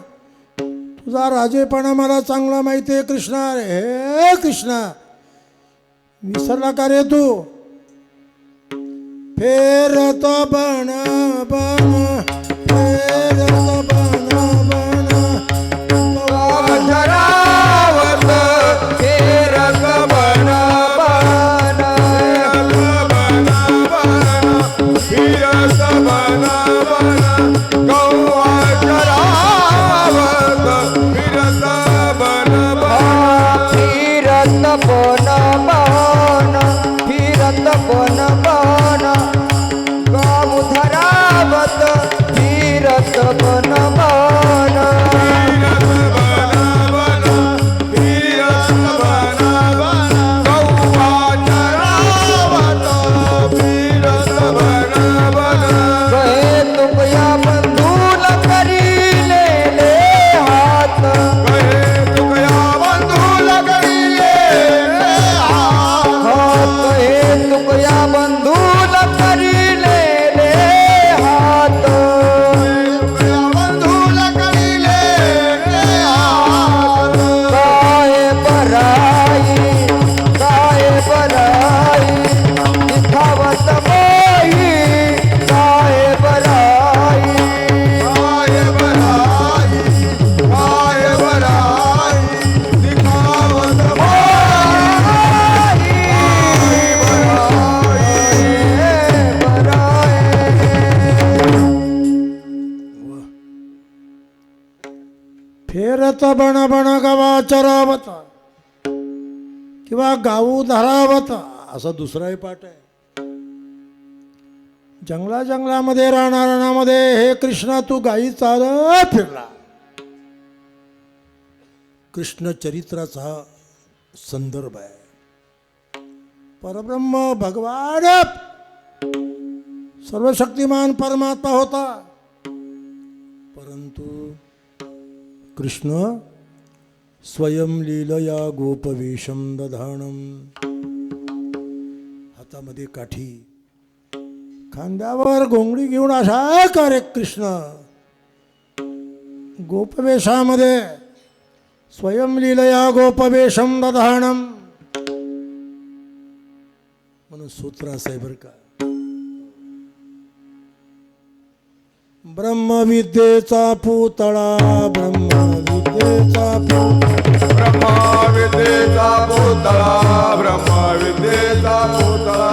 तुझा राजेपणा मला चांगला माहिती आहे कृष्णा. हे कृष्णा विसरला का रे तू. फेरत बन बन फेरत बन बन धरावत फेरत बन बन फिरत बन बन गौवा चरावत फिरत बन फिरत बन बन फिरत बन बन गाव धरावत फिरत बन बन कहे तुकया बंधूल करी ले ले हाथ हाँ कहे तुकया बंधूल करी ले ले हाथ काहे बराई दिखावत मोई काहे बराई फिरत बण बण गवा चरावत किंवा गाऊ धरावत असा दुसराही पाठ आहे. जंगलामध्ये रानामध्ये हे कृष्णा तू गायी चालत फिरला. कृष्ण चरित्राचा हा संदर्भ आहे. परब्रह्म भगवान सर्वशक्तिमान परमात्मा होता, परंतु कृष्ण स्वयं लीलया गोपवेशम दधाणम. हातामध्ये काठी, खांद्यावर घोंगडी घेऊन अशा कार्य कृष्ण गोपवेशामध्ये स्वयं लीलया गोपवेशम दधाणम म्हणून सूत्र असं आहे बरं का. ब्रह्मविद्येचा पुतळा, ब्रह्मविद्येचा पुतळा, ब्रह्मविद्येचा पुतळा, ब्रह्मविद्येचा पुतळा.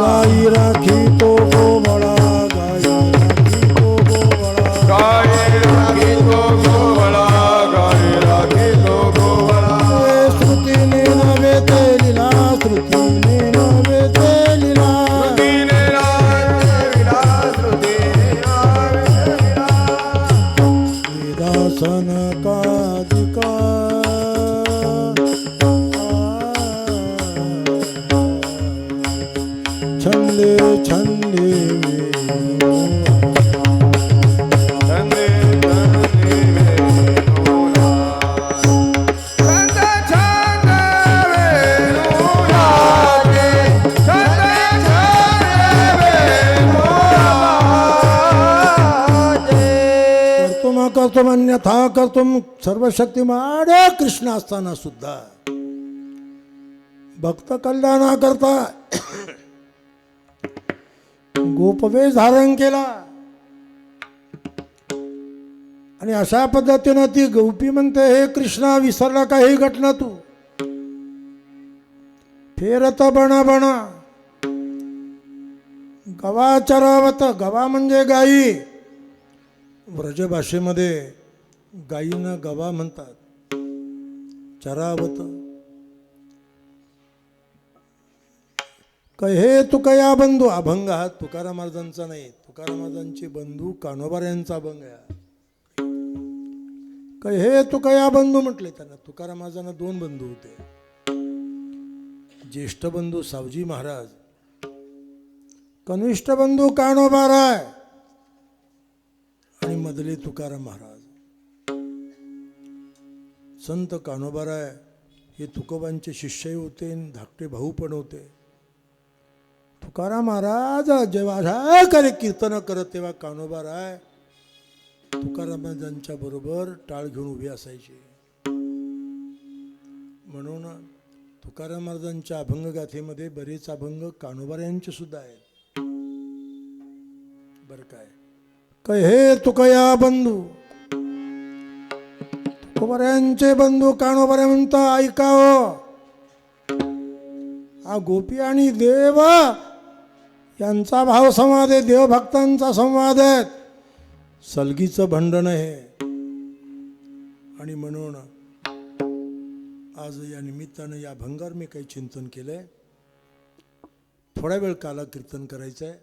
गाई राखी तो गोवळा, गाई राखी तो गोवळा. गाई राखी तो गोवळा, गाई राखी तो गोवळा. हे श्रुतीने नव्हे ते लीला, श्रुतीने नव्हे ते लीला. श्रुतीने नावे विला, श्रुतीने नावे विला. वेदासन कादिका छंदे छंदे छंदे छंदे वेणूला. छंद छंद वेणूला. छंद छंद वेणूला. कर्तुम अन्यथा कर्तुम सर्वशक्तिमान कृष्ण असताना सुद्धा भक्त कल्याणा करता गोपवेश धारण केला. आणि अशा पद्धतीनं ती गोपी म्हणते, हे कृष्णा विसरला काही घटना तू. फेरत बण बण गवा चरावत. गवा म्हणजे गायी. व्रजभाषेमध्ये गायींना गवा म्हणतात. चरावत हे तुकया बंधू. अभंग हा तुकाराम महाराजांचा नाही, तुकाराम महाराजांचे बंधू कान्होबार यांचा अभंग आहे. हे तुकया बंधू म्हटले त्यांना. तुकाराम महाराजांना दोन बंधू होते. ज्येष्ठ बंधू सावजी महाराज, कनिष्ठ बंधू कान्होबाराय आणि मधले तुकाराम महाराज. संत कान्होबाराय हे तुकोबांचे शिष्यही होते आणि धाकटे भाऊ पण होते. तुकाराम महाराज जेव्हा अशा कार्य कीर्तन करत तेव्हा कान्होबाराय तुकाराम महाराजांच्या बरोबर टाळ घेऊन उभे असायचे. म्हणून तुकाराम महाराजांच्या अभंगगाथेमध्ये बरेच अभंग कान्होबारायांचे सुद्धा आहेत बरं काय. हे तुकया बंधू. तुकोबारायांचे बंधू कान्होबाराय म्हणता, ऐकावं, हा गोपी आणि देव यांचा भाव संवाद आहे, देवभक्तांचा संवाद आहे, सलगीचं भांडण आहे. आणि म्हणून आज या निमित्तानं या अभंगावर मी काही चिंतन केलंय. थोडा वेळ काला कीर्तन करायचं आहे.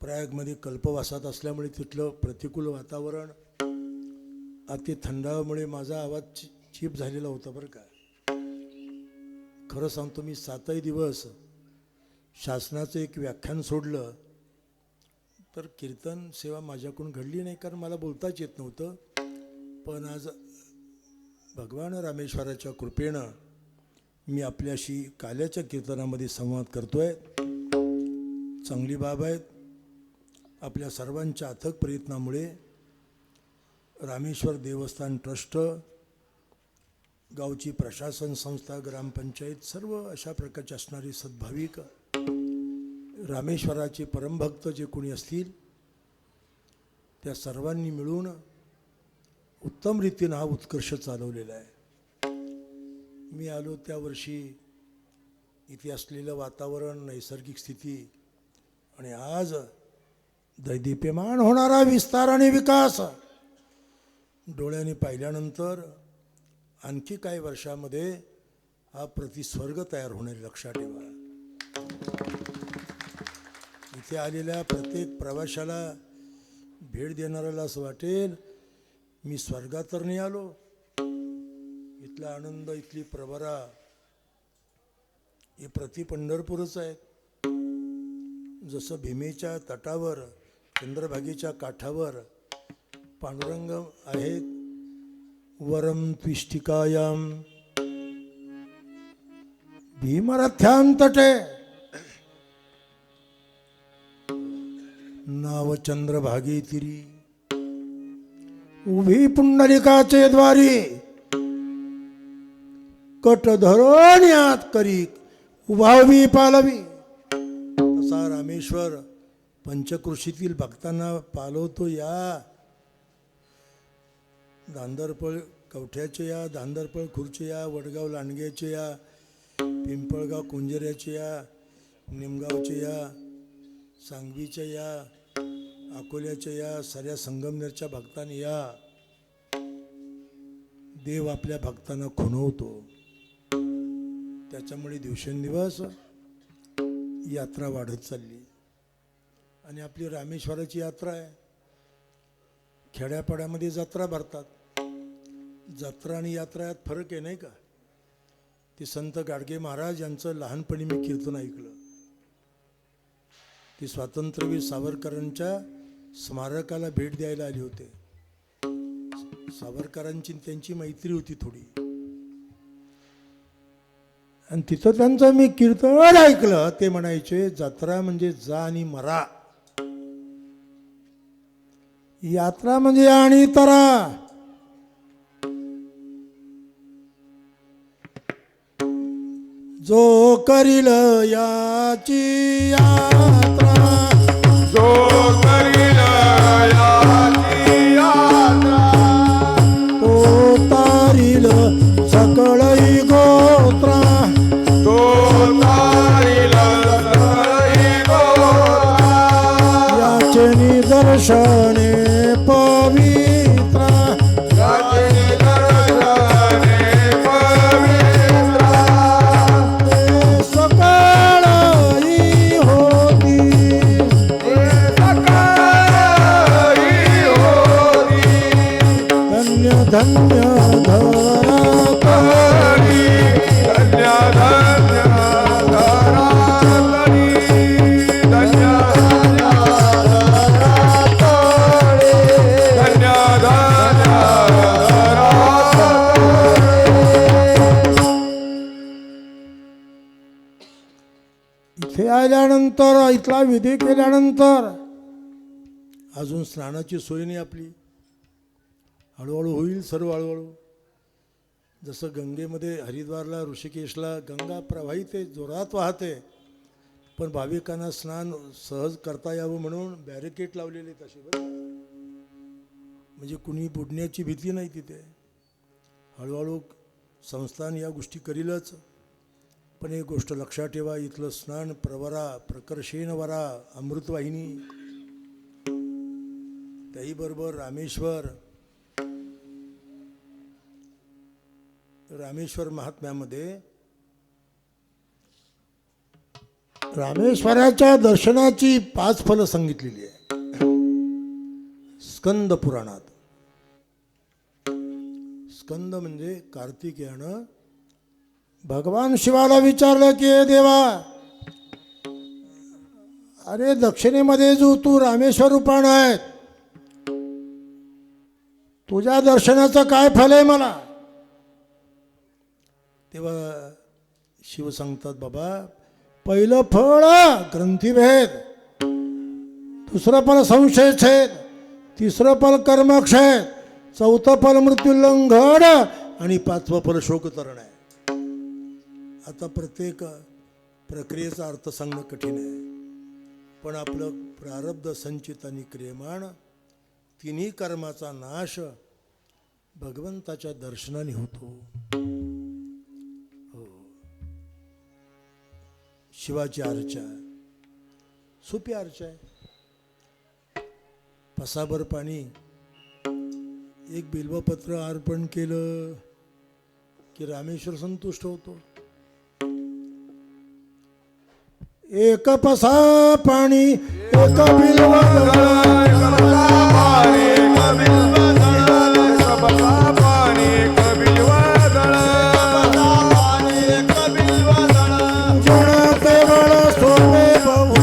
प्रयागमध्ये कल्पवासात असल्यामुळे तिथलं प्रतिकूल वातावरण अति थंडामुळे माझा आवाज चीप झालेला होता बरं का. खरं सांगतो, मी 7 दिवस शासनाचं एक व्याख्यान सोडलं तर कीर्तन सेवा माझ्याकडून घडली नाही, कारण मला बोलताच येत नव्हतं. पण आज भगवान रामेश्वराच्या कृपेनं मी आपल्याशी काल्याच्या कीर्तनामध्ये संवाद करतोय. चांगली बाब आहेत. आपल्या सर्वांच्या अथक प्रयत्नामुळे रामेश्वर देवस्थान ट्रस्ट, गावची प्रशासन संस्था, ग्रामपंचायत, सर्व अशा प्रकारचे असणारे सद्भाविक रामेश्वराचे परमभक्त जे कोणी असतील त्या सर्वांनी मिळून उत्तम रीतीनं हा उत्कर्ष चालवलेला आहे. मी आलो त्या वर्षी इथे असलेलं वातावरण, नैसर्गिक स्थिती आणि आज दैदिप्यमान होणारा विस्तार आणि विकास डोळ्यांनी पाहिल्यानंतर आणखी काही वर्षामध्ये हा प्रतिस्वर्ग तयार होणार, लक्षात ठेवा. इथे आलेल्या प्रत्येक प्रवाशाला, भेट देणाऱ्याला असं वाटेल मी स्वर्गात तर नाही आलो. इथला आनंद, इथली प्रभरा हे प्रति पंढरपूरच आहे. जसं भीमेच्या तटावर, चंद्रभागेच्या काठावर पांडुरंग आहेत. वरम त्विष्टिकायाम भीमरथ्यां तटे नाव चंद्रभागे तिरी उभी पुंडलिकाचे द्वारी कट धरून यात करी उभावी पालवी. तसा रामेश्वर पंचकृषीतील भक्तांना पालवतो. या धांदरपळ कवठ्याचे या, धांदरपळ खुर्चे या, वडगाव लांडग्याचे या, पिंपळगाव कुंजऱ्याचे या, निमगावचे या, सांगवीच्या या, अकोल्याच्या या, साऱ्या संगमनेरच्या भक्तांनी या. देव आपल्या भक्तांना खुणवतो. त्याच्यामुळे दिवसेंदिवस यात्रा वाढत चालली. आणि आपली रामेश्वराची यात्रा आहे. खेड्यापाड्यामध्ये जत्रा भरतात. जत्रा आणि यात्रा यात फरक आहे, नाही का? ते संत गाडगे महाराज यांचं लहानपणी मी कीर्तन ऐकलं. ते स्वातंत्र्यवीर सावरकरांच्या स्मारकाला भेट द्यायला आले होते. सावरकरांची त्यांची मैत्री होती थोडी, आणि तिथं त्यांचं मी कीर्तन ऐकलं. ते म्हणायचे जत्रा म्हणजे जा आणि मरा, यात्रा म्हणजे आणि तरा. जो करील याची यात्रा, जो करील याची यात्रा, तो तारील सकळई गोत्रा. तो तारील सकळई गोत्रा. याचे निदर्शने पवित्रा, याचे दर्शने पवित्रा. ते सकळई होती, ते सकळई होती. धन्य धन्य धरा करी धन्य धन्य धरा करी. धन्य धन्य धरा करी. धन्य धन्य धरा इथे आल्यानंतर, इथला विधी केल्यानंतर अजून स्नानाची सोय नाही आपली. हळूहळू होईल सर्व, हळूहळू. जसं गंगेमध्ये हरिद्वारला, ऋषिकेशला गंगा प्रवाहित आहे, जोरात वाहते, पण भाविकांना स्नान सहज करता यावं म्हणून बॅरिकेड लावलेले आहेत असे बरं. म्हणजे कुणी बुडण्याची भीती नाही तिथे. हळूहळू संस्थान या गोष्टी करीलच. पण एक गोष्ट लक्षात ठेवा, इथलं स्नान प्रवरा, प्रकर्षेण वरा, अमृतवाहिनी. त्याहीबरोबर रामेश्वर महात्म्यामध्ये रामेश्वराच्या दर्शनाची 5 फलं सांगितलेली आहे स्कंद पुराणात. स्कंद म्हणजे कार्तिकेयानं भगवान शिवाला विचारलं की हे देवा, अरे दक्षिणेमध्ये जो तू रामेश्वर रूपान आहे, तुझ्या दर्शनाचं काय फल आहे मला? तेव्हा शिव सांगतात, बाबा पहिलं फळ ग्रंथीभेद, दुसरं फल संशयछेद, तिसरं फल कर्मक्षेद, चौथं फल मृत्युल्लंघन आणि 5वं फल शोकतरण आहे. आता प्रत्येक प्रक्रियेचा अर्थ सांगणं कठीण आहे, पण आपलं प्रारब्ध संचित आणि क्रियमाण तिन्ही कर्माचा नाश भगवंताच्या दर्शनाने होतो. हो, शिवाची अर्चा सोपी अर्चा आहे. पसाभर पाणी एक बिल्वपत्र अर्पण केलं की रामेश्वर संतुष्ट होतो. एक पसा पाणी एक बिल्व जण केवळ सोपे बहु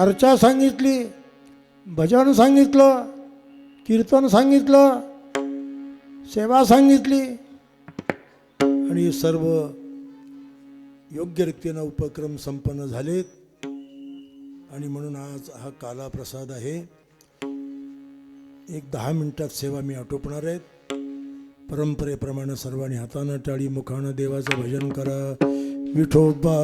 अर्चा सांगितली, भजन सांगितलं, कीर्तन सांगितलं, सेवा सांगितली आणि सर्व योग्य रीतीनं उपक्रम संपन्न झालेत. आणि म्हणून आज हा काला प्रसाद आहे. एक 10 मिनिटात सेवा मी आटोपणार आहेत. परंपरेप्रमाणे सर्वांनी हातानं टाळी मुखानं देवाचं भजन करा. विठोबा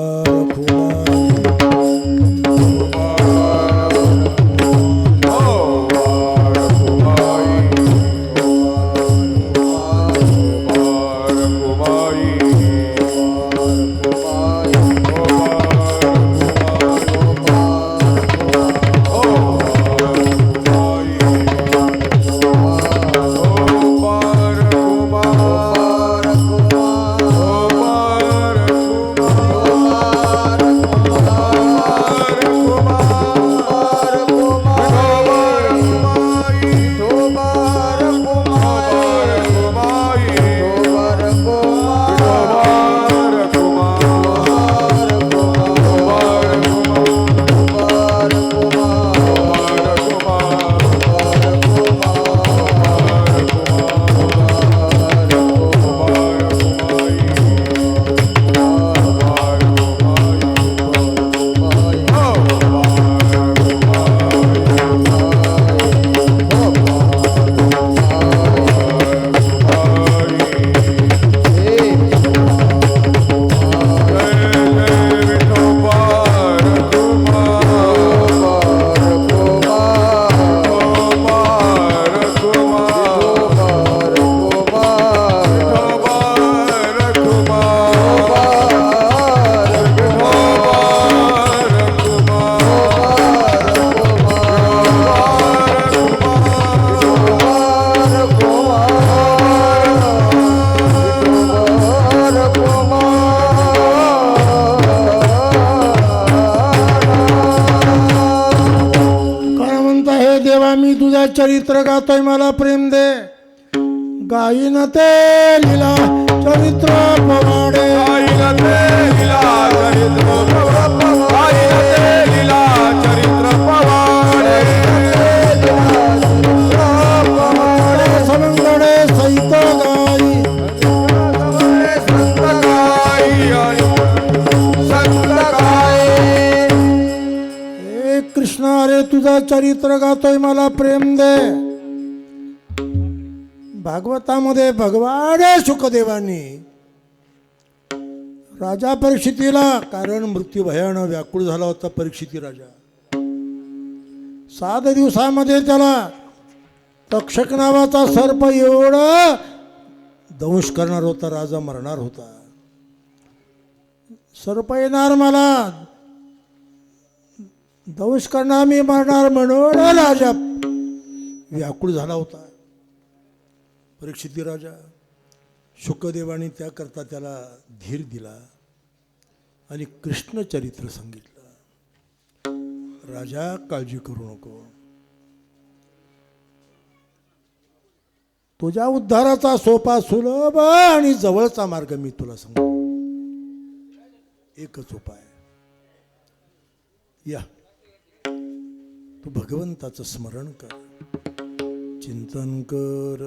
चरित्र गातोय मला प्रेम दे. गायीन ते लीला चरित्र पवाडे. सवंगडे सहित गाई हे कृष्णा रे तुझा चरित्र गातोय मला प्रेम दे. भागवतामध्ये भगवान शुकदेवांनी राजा परीक्षितीला, कारण मृत्यू भयानं व्याकुळ झाला होता परीक्षिती राजा, 7 दिवसामध्ये त्याला तक्षक नावाचा सर्प एवढा दंश करणार होता, राजा मरणार होता. सर्प येणार मला दंश करणार, मी मरणार म्हणून राजा व्याकुळ झाला होता. परीक्षिती राजा शुकदेवाने त्याकरता त्याला धीर दिला आणि कृष्ण चरित्र सांगितलं. राजा काळजी करू नको, तुझ्या उद्धाराचा सोपा सुलभ आणि जवळचा मार्ग मी तुला सांगतो. एकच उपाय, या तू भगवंताचं स्मरण कर, चिंतन कर,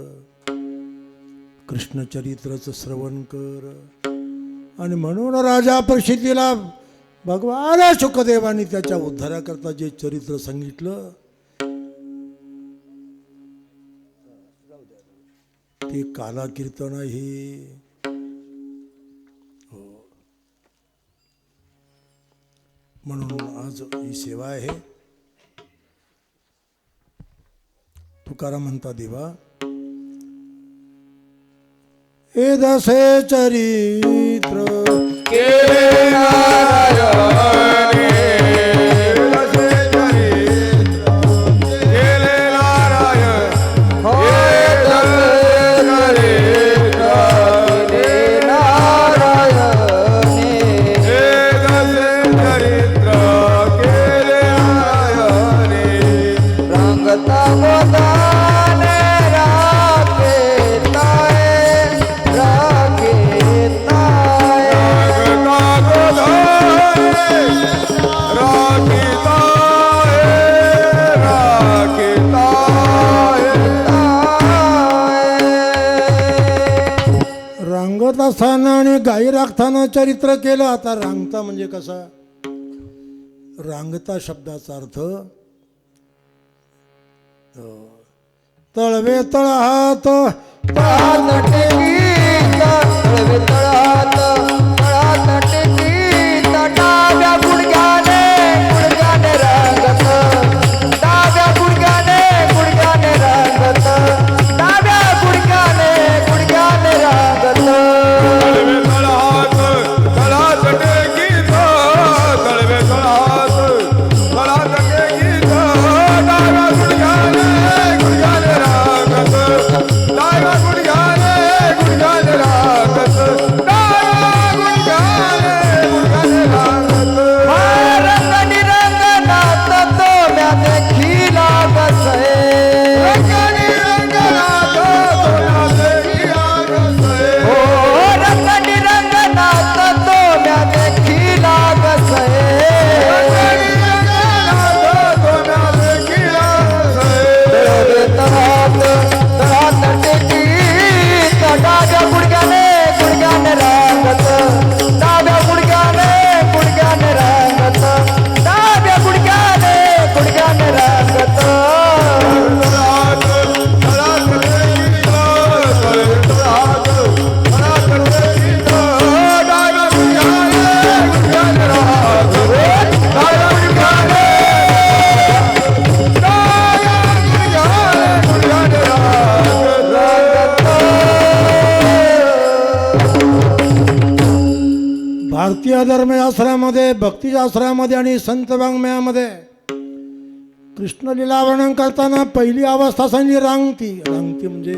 कृष्ण चरित्राचं श्रवण कर. आणि म्हणून राजा परीक्षितीला भगवान शुकदेवानी त्याच्या उद्धाराकरता जे चरित्र सांगितलं ते काला कीर्तन आहे. हो, म्हणून आज ही सेवा आहे. तुकाराम म्हणता देवा, हे दसे चरित्र केले नारायण असताना आणि गाई राखताना चरित्र केलं. आता रांगता म्हणजे कसा? रांगता शब्दाचा अर्थ तळवे तळहात तळहात टेकीत तळवे तळहात तळहात टेकीत डाव्या गुडघ्याने गुडघ्याने रांगत डाव्या गुडघ्याने गुडघ्याने रांगत डाव्या गुडघ्याने गुडघ्याने रांगत तळवे तळहात तळहात टेकीत तळवे तळहात तळहात टेकीत डाव्या गुडघ्याने गुडघ्याने रांगत डाव्या गुडघ्याने गुडघ्याने रांगत डाव्या गुडघ्याने गुडघ्याने रांगत रंगणी रंगनात तो म्या देखीला बसे रंगणी रंगनाथ तोया देखिला बसे हो रंगणी रंगनात तो म्या देखीला बसे रंगणी रंगनाथ तोया देखिला बसे तळहात तळहात टेकीत डाव्या गुडघ्याने गुडघ्याने रांगत डाव्या गुडघ्याने गुडघ्याने रांगत डाव्या गुडघ्याने गुडघ्याने रांगत तळहात तळहात टेकीत तळवे तळहात तळहात टेकीत डाव्या गुडघ्याने गुडघ्याने रांगत डाव्या गुडघ्याने गुडघ्याने रांगत भारतीय धर्मशास्त्रामध्ये, भक्तिशास्त्रामध्ये आणि संत वाङ्मयामध्ये कृष्ण लीला वर्णन करताना पहिली अवस्था सांगली रांगती. रांगती म्हणजे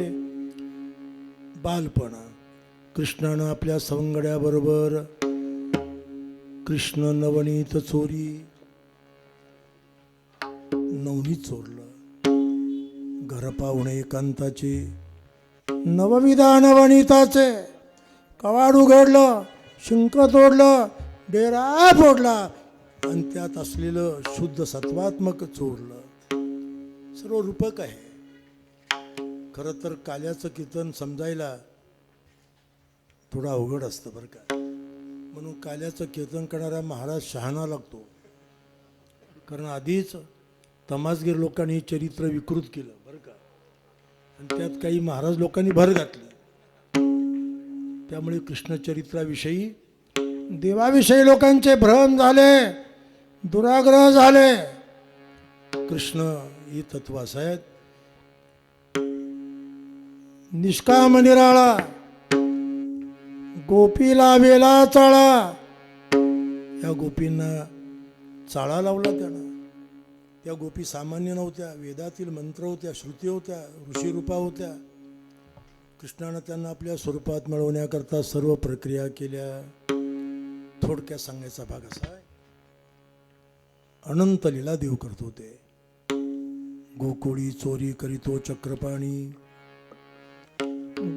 बालपणा. कृष्णानं आपल्या सवंगड्याबरोबर कृष्ण नवनीत चोरी नवनीत चोरलं. घर पाहुणे एकांताचे नवविधा नवनीताचे कवाड उघडलं, शिंक तोडलं, डेरा फोडला आणि त्यात असलेलं शुद्ध सत्वात्मक चोरलं. सर्व रूपक आहे. खरं तर काल्याचं कीर्तन समजायला थोडं अवघड असतं बरं का. म्हणून काल्याचं कीर्तन करणारा महाराज शहाणा लागतो. कारण आधीच तमासगीर लोकांनी चरित्र विकृत केलं बरं का. आणि त्यात काही महाराज लोकांनी भर घातली. त्यामुळे कृष्णचरित्राविषयी, देवाविषयी लोकांचे भ्रम झाले, दुराग्रह झाले. कृष्ण ही तत्व असं आहेत. निष्काम निराळा, गोपीला वेला चाळा. या गोपींना चाळा लावला त्यानं. त्या गोपी सामान्य नव्हत्या. वेदातील मंत्र होत्या, श्रुती होत्या, ऋषीरूपा होत्या. कृष्णानं त्यांना आपल्या स्वरूपात मिळवण्याकरता सर्व प्रक्रिया केल्या. थोडक्यात सांगायचा भाग असा आहे, अनंत लीला देव करत होते. गोकुळी चोरी करीतो चक्रपाणी,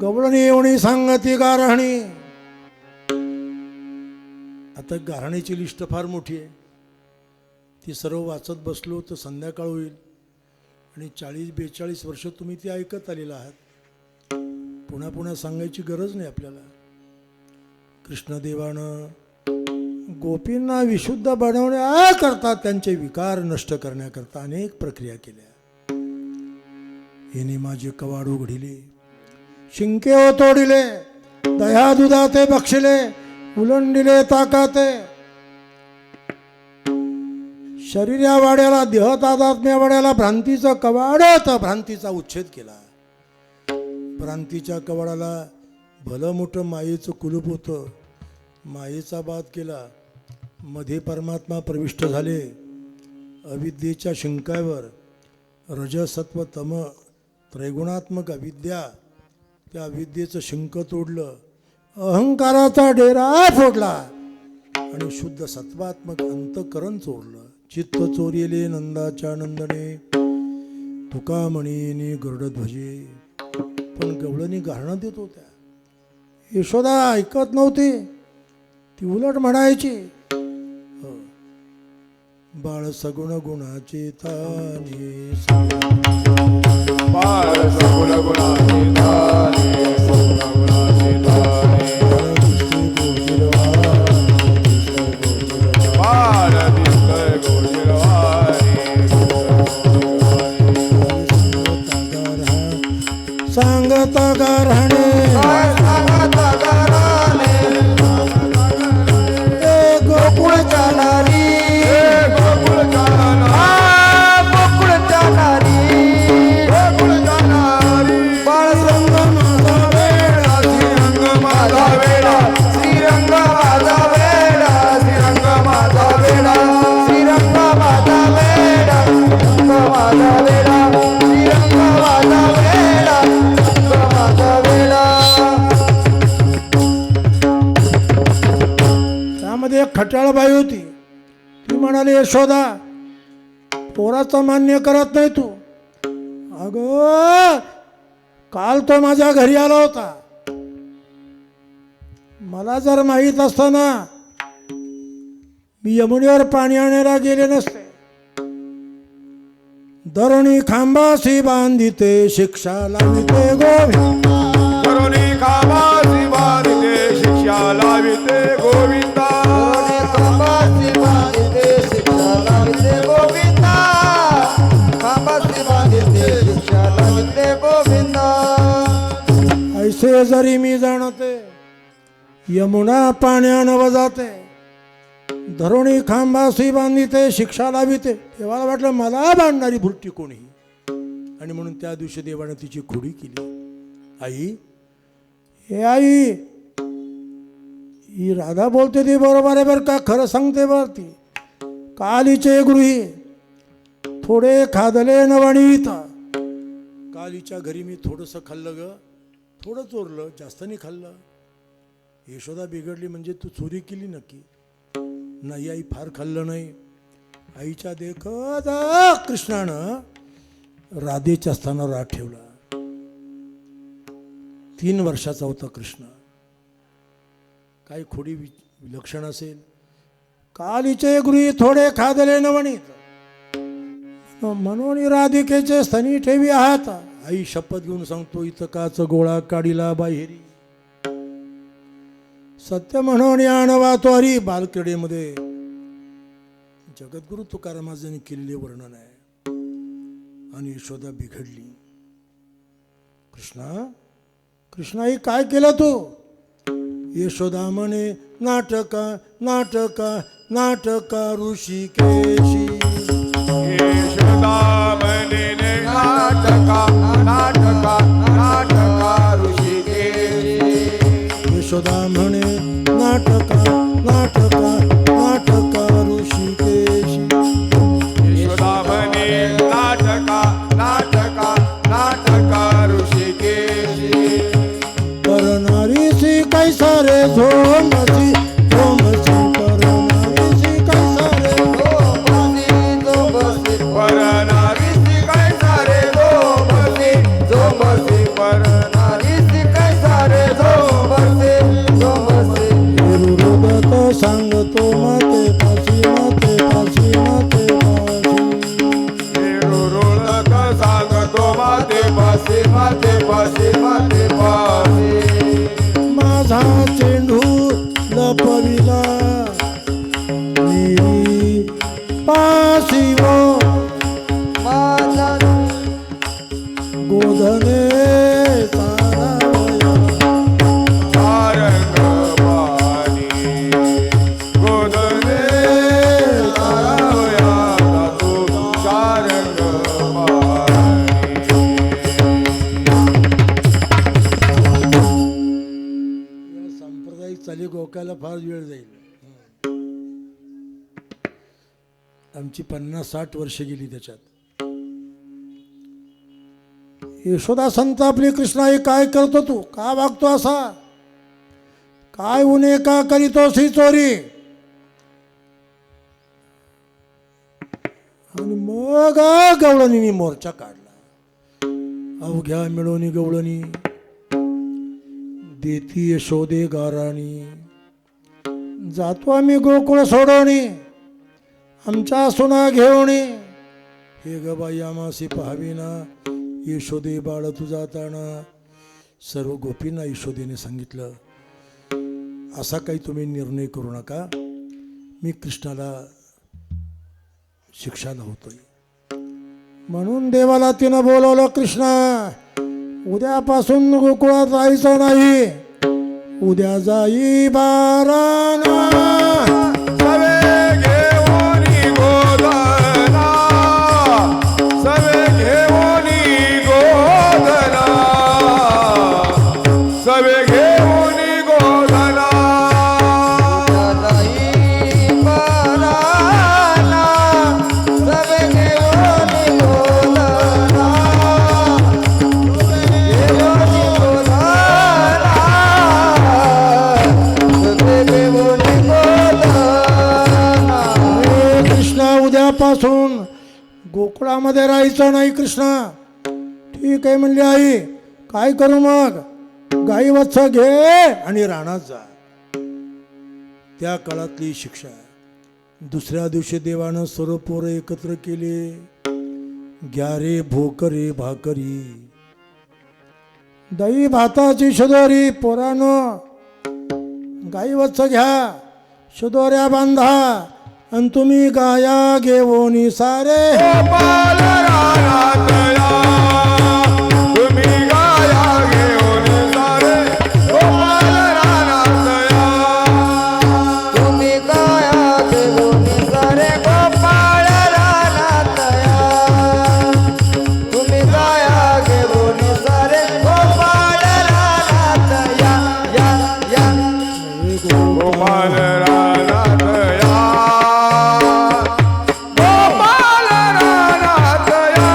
गवळणी येवणी सांगती गारहणी. आता गारहणीची लिस्ट फार मोठी आहे. ती सर्व वाचत बसलो तर संध्याकाळ होईल. आणि 40-42 वर्ष तुम्ही ती ऐकत आलेला आहात. पुन्हा पुन्हा सांगायची गरज नाही आपल्याला. कृष्णदेवानं गोपींना विशुद्ध बनवण्याकरता, त्यांचे विकार नष्ट करण्याकरता अनेक प्रक्रिया केल्या. हिने माझे कवाड उघडिले, शिंके ओ तोडिले, दह्या दुधाते बक्षिले, उलंडिले ताकाते. शरीर या वाड्याला, देह तादात्म्या वाड्याला भ्रांतीचं कवाड होतं. भ्रांतीचा उच्छेद केला. भ्रांतीच्या कवाडाला भलं मोठं मायेचं कुलूप होतं. मायेचा बाद केला. मध्ये परमात्मा प्रविष्ट झाले. अविद्येच्या शिंकावर रजसत्व तम त्रैगुणात्मक अविद्या, त्या अविद्येचं शिंक तोडलं. अहंकाराचा डेरा फोडला आणि शुद्ध सत्वात्मक अंतकरण चोरलं. चित्त चोरिले नंदाच्या नंदने, तुका म्हणीने गरुडध्वजे. पण गवळणी गारणं देत होत्या. यशोदा ऐकत नव्हती. ती उलट म्हणायची, बाळ सगुण गुणाचे ताने, बाळ सगुण गुणाचे ताने, सगुण गुणाचे ताने. सांगत गारहाणे काय सांगत घराने ए गोकुळच्या नारी गोकुळच्या गोकुळच्या नारी गोकुळच्या नारी बाळसंग माझा वेडा श्रीरंग माझा वेडा श्रीरंग माझा वेडा श्रीरंग माझा वेडा श्रीरंग माझा वेडा श्रीरंग माझा वेडा श्रीरंग माझा वेडा श्रीरंग माझा वेडा त्यामध्ये एक खट्याळ बाई होती. ती म्हणाली यशोदा पोराचं मान्य करत नाही तू. अगं काल तो माझ्या घरी आला होता. मला जर माहीत असतं ना मी यमुनेवर पाणी आणायला गेले नसते. धरणी खांबाशी बांधिते शिक्षा लाविते गोविंद. करुणी कामासी बाधिते शिक्षा लाविते गोविंदा खांबाची बांधिते शिक्षा लाविते गोविंदा खांबाची बांधिते शिक्षा लाविते गोविंदा ऐसे जरी मी जाणते यमुना पाण्यानं जाते. धरणी खांबाशी बांधिते शिक्षा लाविते. देवाला वाटलं मला बांधणारी भुरटी कोणी, आणि म्हणून त्या दिवशी देवाने तिची खोडी केली. आई हे आई ही राधा बोलते ती बरोबर आहे बरं का, खरं सांगते बरं ती. कालीचे गृही थोडे खादले नवणीत. कालीच्या घरी मी थोडंसं खाल्लं ग, थोडं चोरलं, जास्त नाही खाल्लं. यशोदा बिघडली म्हणजे तू चोरी केली नक्की. नाही आई फार खाल्लं नाही. आईच्या देखत कृष्णानं राधेच्या स्थानावर राग ठेवला. 3 वर्षाचा होता कृष्ण. काय खोडी विलक्षण असेल. कालीचे गृही थोडे खादले नवणीत म्हणून राधिकेचे स्तनी ठेवी आहात. आई शपथ घेऊन सांगतो इथं काच गोळा काढीला बाहेरी. सत्य म्हणून आणवा तो हरी. बालक्रीडेमध्ये जगद्गुरु तुकारामांनी केलेले वर्णन आहे. आणि यशोदा बिघडली. कृष्णा कृष्णा ही काय केलं तू. यशोदा म्हणे नाटका नाटका नाटका ऋषिकेशी. यशोदा म्हणे नाटका नाटका नाटका ऋषिकेशी. यशोदा म्हणे नाटका नाटका नाटका ऋषिकेशी. यशोदा म्हणे नाटका नाटका नाटका ऋषिकेशी. परनारीसी कैसा रे झोमसी झोमसी परनारीसी कैसा रे. परनारीसी कैसा रे झोमसी झोमसी परनारीसी कैसा रे झोमसी झोमसी. गुरुदत्त सांगतो माते पाशी माते पाशी माते पाशी. रुळक सांगतो माते पाशी माते पाशी माते पाशी. माझा चेंडू लपविला मी पाशी व माझा गोधने सारावया. सारंग पाणी गोदने सारावया तू सारंग पाणी. सांप्रदायिक चाली गोकायला फार वेळ जाईल. आमची 50-60 वर्ष गेली त्याच्यात. यशोदा संतापली. कृष्णा हे काय करतो तू, का वागतो असा, काय उन्हे का करीतोस ही चोरी. आणि मग गवळणीने मोर्चा काढला. अवघ्या मिळवणी गवळणी देती यशोदे गाराणी. जातो आम्ही गोकुळ सोडवणी आमच्या सुना घेऊणी. हे ग बाई आमासी पाहावीना यशोदे बाळ तुझा ताणा. सर्व गोपींना यशोदेने सांगितलं असा काही तुम्ही निर्णय करू नका. मी कृष्णाला शिक्षा लावतोय. म्हणून देवाला तिनं बोलवलं. कृष्णा उद्यापासून गोकुळात जायचं नाही. उद्या जाई बाराना. सवे घेऊनी गोधना सवे घेऊनी गोधना सवे घेऊनी गोधना जाई बाराना सवे घेऊन बोलना घेऊन बोलना सवे घेऊन बोलना. अरे कृष्णा उद्यापासून गोकुळामध्ये राहायचं नाही कृष्णा. ठीक आहे म्हणली आई. काय करू मग? गाई वत्स घे आणि रानात जा. त्या काळातली शिक्षा. दुसऱ्या दिवशी देवानं सर्व पोरं एकत्र केले. घ्या रे भोकरे भाकरी दही भाताची शदोरी. पोरानं गाई वत्स घ्या, शदोऱ्या बांधा आणि तुम्ही गाया घेऊन सारे. गोपाल रानात या तुम्ही गाया घेऊन सारे गोपाल रानात या तुम्ही गाया घेऊन सारे गोपाळ रानात या. तुम्ही गाया घेऊन सारे गोपाळ रानात या या या. गोपाल रानात या गोपाल रानात या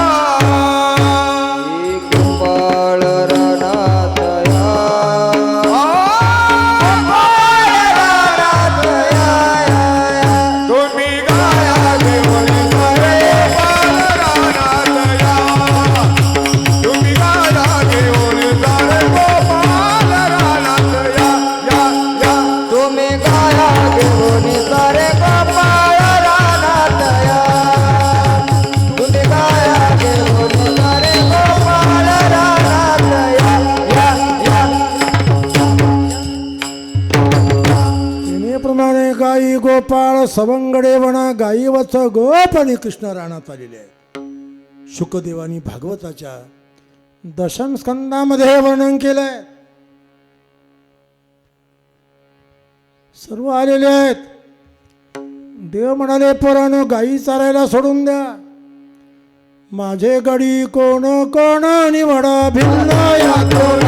गोपाळ रानात या. गोपाळ रानात या या या. तुम्ही गाया घेऊन सारे गोपाल रानात या तुम्ही गाया घेऊन सारे गोपाल रानात या या या तुम्ही गाया घेऊन सारे गोपाळ रानात या. तुम्ही गाया घेऊन सारे गोपाळ रानात या या या. नेहमीप्रमाणे गाई गोपाळ सवंगडे म्हणा गाई वत्स गोप आणि कृष्ण रानात आलेले आहेत. शुकदेवानी भागवताच्या दशम स्कंदामध्ये वर्णन केलंय. सर्व आलेले आहेत. देव म्हणाले पोरानं गाई चारायला सोडून द्या. माझे गडी कोण कोण निवडा भिन्न यातून.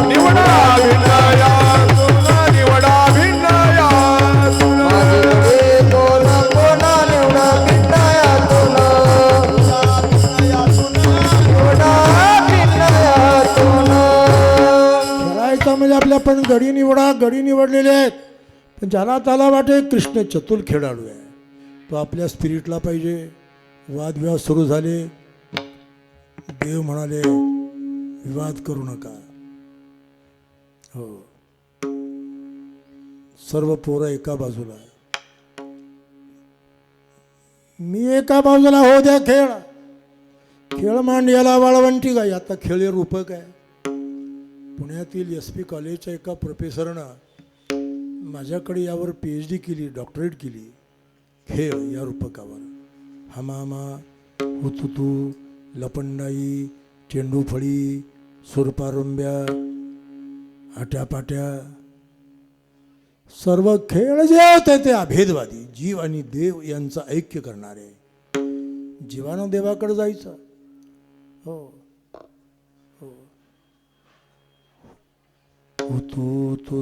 निवडा भिन्न यातून निवडा भिन्न यातून माझे कोण कोण निवडा भिन्न यातून. निवडा भिन्न यातून. खेळायचं म्हणजे आपल्या पण गडी निवडा. गडी निवडलेले आहेत. पण ज्याला त्याला वाटे कृष्ण चतुर खेळाडू आहे. तो आपल्या स्पिरिटला पाहिजे. वादविवाद सुरू झाले. देव म्हणाले विवाद करू नका. हो, सर्व पोरं एका बाजूला, मी एका बाजूला. हो द्या खेळ. खेळ मांडयाला वाळवंटी गाई. आता खेळ रूपक आहे. पुण्यातील SP कॉलेजच्या एका प्रोफेसरनं माझ्याकडे यावर PhD केली, डॉक्टरेट केली. खेळ या रूपकावर. हमामा, हुतुतू, लपंडाई, चेंडूफळी, सुरपारंब्या, आट्यापाट्या, सर्व खेळ जे होते ते अभेदवादी. जीव आणि देव यांचं ऐक्य करणारे. जीवानं देवाकडे जायचं. हो हो. तू तू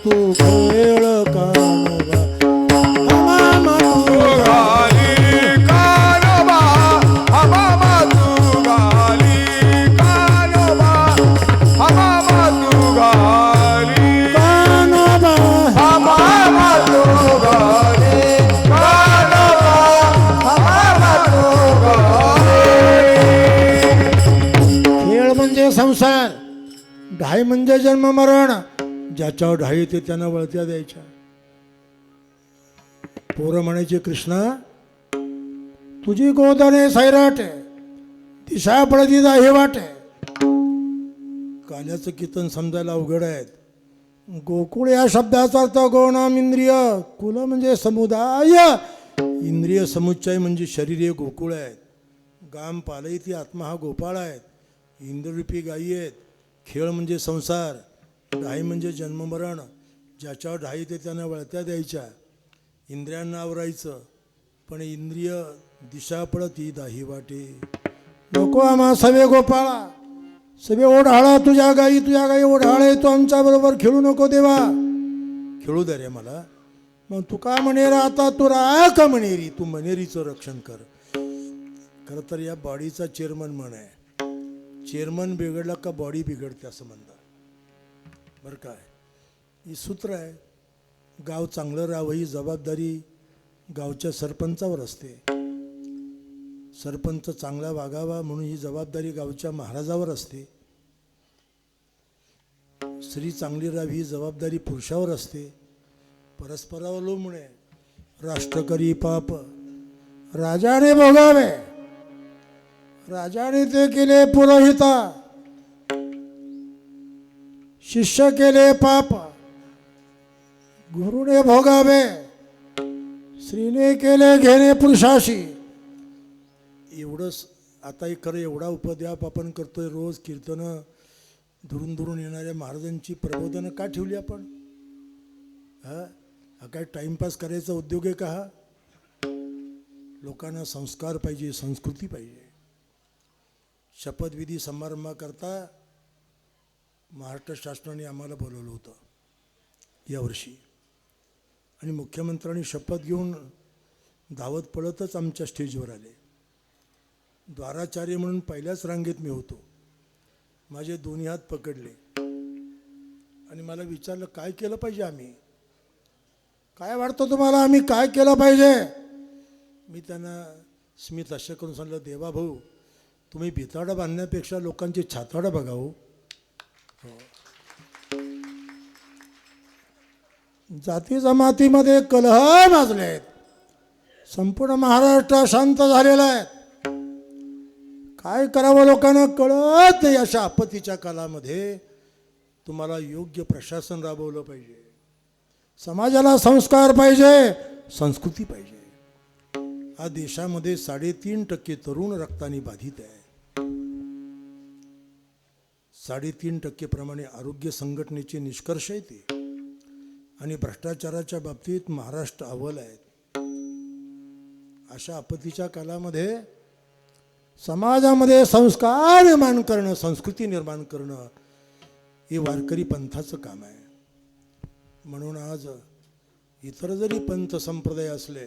तू खेळ कानोबा हमामा तू गाली कानोबा हमामा तू गाली कानोबा हमामा तू गाली कानोबा हमामा तू गाली कानोबा. हमामा तू गाली. खेळ म्हणजे संसार. ढाई म्हणजे जन्म मरण. ज्याच्यावर ढाई येते त्यांना वळत्या द्यायच्या. पोरं म्हणायचे कृष्णा तुझी गोदाने सैराट आहे. दिशा पडती हे वाट आहे. काल्याचं कीर्तन समजायला अवघड आहेत. गोकुळ या शब्दाचा अर्थ गौणाम इंद्रिय, कुल म्हणजे समुदाय, इंद्रिय समुच्चय म्हणजे शरीर हे गोकुळ आहेत. गाम पालयती आत्मा हा गोपाळ आहेत. इंद्ररूपी गायी आहेत. खेळ म्हणजे संसार, ढाई म्हणजे जन्ममरण. ज्याच्यावर ढाई ते त्यांना वळत्या द्यायच्या, इंद्रियांना आवरायचं. पण इंद्रिय दिशा पडती दाही वाटे. नको आम्हा सवे गोपाळा, सवे ओढाळा तुझ्या गाई ओढाळे, तू आमच्याबरोबर खेळू नको देवा. खेळू दे रे मला. मग तू का म्हणेरा आता तू राख म्हणेरी, तू मनेरीचं रक्षण कर. खरं तर या बॉडीचा चेअरमन म्हण आहे. चेअरमन बिघडला का बॉडी बिघडते असं म्हणतात बरं काय. ही सूत्र आहे. गाव चांगलं राहावं ही जबाबदारी गावच्या सरपंचावर असते. सरपंच चांगला वागावा म्हणून ही जबाबदारी गावच्या महाराजावर असते. स्त्री चांगली राहावी ही जबाबदारी पुरुषावर असते. परस्परावलंबून आहे. राष्ट्र करी पाप राजाने भोगावे, राजाने ते केले पुरोहिता, शिष्य केले पाप गुरुने भोगावे, स्त्रीने केले घेणे पुरुषाशी. एवढंच आता एक खरं एवढा उपद्याप आपण करतोय. रोज कीर्तनं दुरून दुरून येणाऱ्या महाराजांची प्रबोधनं का ठेवली आपण? हा काय टाइमपास करायचा उद्योग आहे का हा? लोकांना संस्कार पाहिजे, संस्कृती पाहिजे. शपथविधी समारंभाकरता महाराष्ट्र शासनाने आम्हाला बोलवलं होतं यावर्षी. आणि मुख्यमंत्र्यांनी शपथ घेऊन धावत पळतच आमच्या स्टेजवर आले. द्वाराचार्य म्हणून पहिल्याच रांगेत मी होतो. माझे दोन्ही हात पकडले आणि मला विचारलं काय केलं पाहिजे आम्ही, काय वाटतं तुम्हाला आम्ही काय केलं पाहिजे. मी त्यांना स्मित अशा करून सांगितलं, देवा भाऊ तुम्ही भिताडं बांधण्यापेक्षा लोकांची छाताडं बघा हो. जाती जमातीमध्ये कलह माजले आहेत. संपूर्ण महाराष्ट्र शांत झालेला आहे. काय करावं लोकांना कळत नाही. अशा आपत्तीच्या काळामध्ये तुम्हाला योग्य प्रशासन राबवलं पाहिजे. समाजाला संस्कार पाहिजे, संस्कृती पाहिजे. हा देशामध्ये 3.5% तरुण रक्ताने बाधित आहे. 3.5% प्रमाणे आरोग्य संघटनेचे निष्कर्ष आहे ते. आणि भ्रष्टाचाराच्या बाबतीत महाराष्ट्र अव्वल आहे. अशा आपत्तीच्या काळामध्ये समाजामध्ये संस्कार निर्माण करणं, संस्कृती निर्माण करणं हे वारकरी पंथाचं काम आहे. म्हणून आज इतर जरी पंथ संप्रदाय असले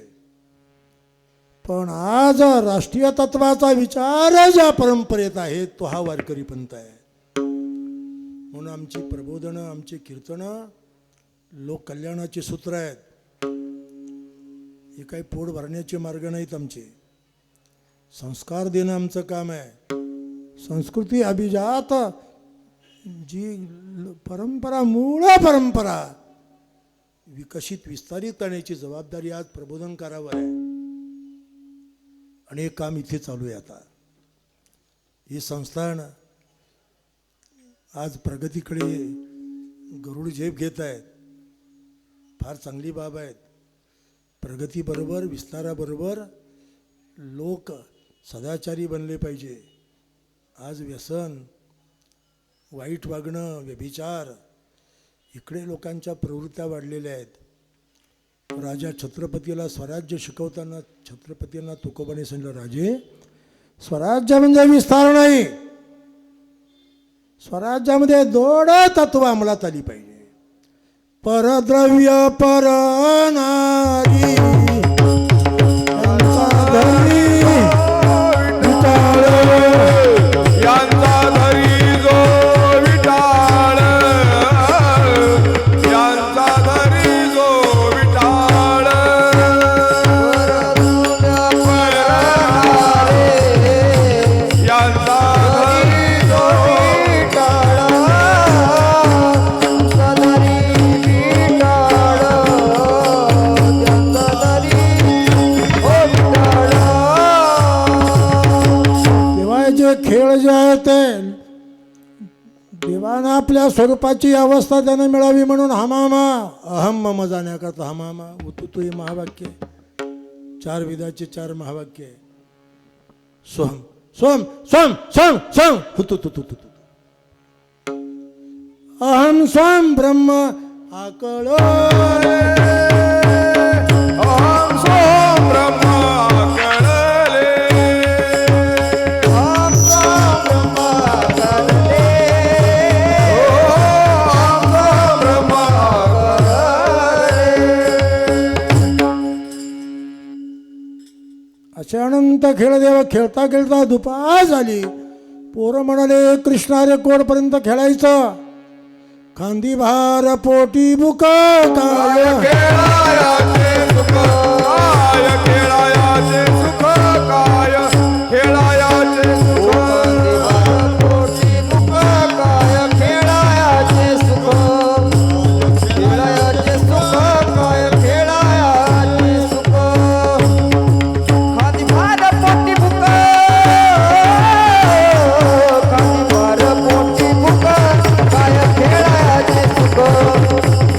पण आज राष्ट्रीय तत्वाचा विचार ज्या परंपरेत आहे तो हा वारकरी पंथ आहे. म्हणून आमची प्रबोधनं, आमची कीर्तनं लोक कल्याणाचे सूत्र आहेत. हे काही पोट भरण्याचे मार्ग नाहीत. आमचे संस्कार देणं आमचं काम आहे. संस्कृती अभिजात जी परंपरा, मूळ परंपरा विकसित विस्तारित करण्याची जबाबदारी आज प्रबोधनकारावर आहे. आणि हे काम इथे चालू आहे. आता हे संस्थान आज प्रगतीकडे गरुड झेप घेत आहेत. फार चांगली बाब आहेत. प्रगतीबरोबर, विस्ताराबरोबर लोक सदाचारी बनले पाहिजे. आज व्यसन, वाईट वागणं, व्यभिचार इकडे लोकांच्या प्रवृत्त्या वाढलेल्या आहेत. राजा छत्रपतीला स्वराज्य शिकवताना छत्रपतींना तुकोबाने सांगितलं, राजे स्वराज्य म्हणजे विस्तार नाही, स्वराज्यामध्ये 2 तत्व अंमलात आली पाहिजे. परद्रव्य परनारी यांचा धरी जो विटाळ, यांचा धरी जो विटाळ. यांचा धरी जो सदरी विटाळ, त्यांचा आपल्या स्वरूपाची अवस्था त्यानं मिळावी म्हणून हमामा अहम मम जाण्याकरता हमामा उतुतु हे महावाक्य आहे. 4 वेदाचे 4 महावाक्य आहे. स्वम स्वम स्वम स्वम स्वम हुतुतुतुतु अहम स्वम ब्रह्म आकळो अहं सोम ब्रह्म कळले अहं सोम ब्रह्म कळले. अहं सोम ब्रह्म असे अनंत खेळदेव खेळता खेळता दुपार झाली. पोरं म्हणाले कृष्णा रे कोडपर्यंत खेळायचं. खांदी भार पोटी बुक काय खेळायाचे सुख काय खेळायाचे सुख काय खेळायाचे सुख पोटी मुख काय खेळायाचे सुख. खेळायाचे सुख काय खेळायाचे सुख. खादी भार पोटी मुख खादी भार पोटी मुख काय खेळायाचे सुख.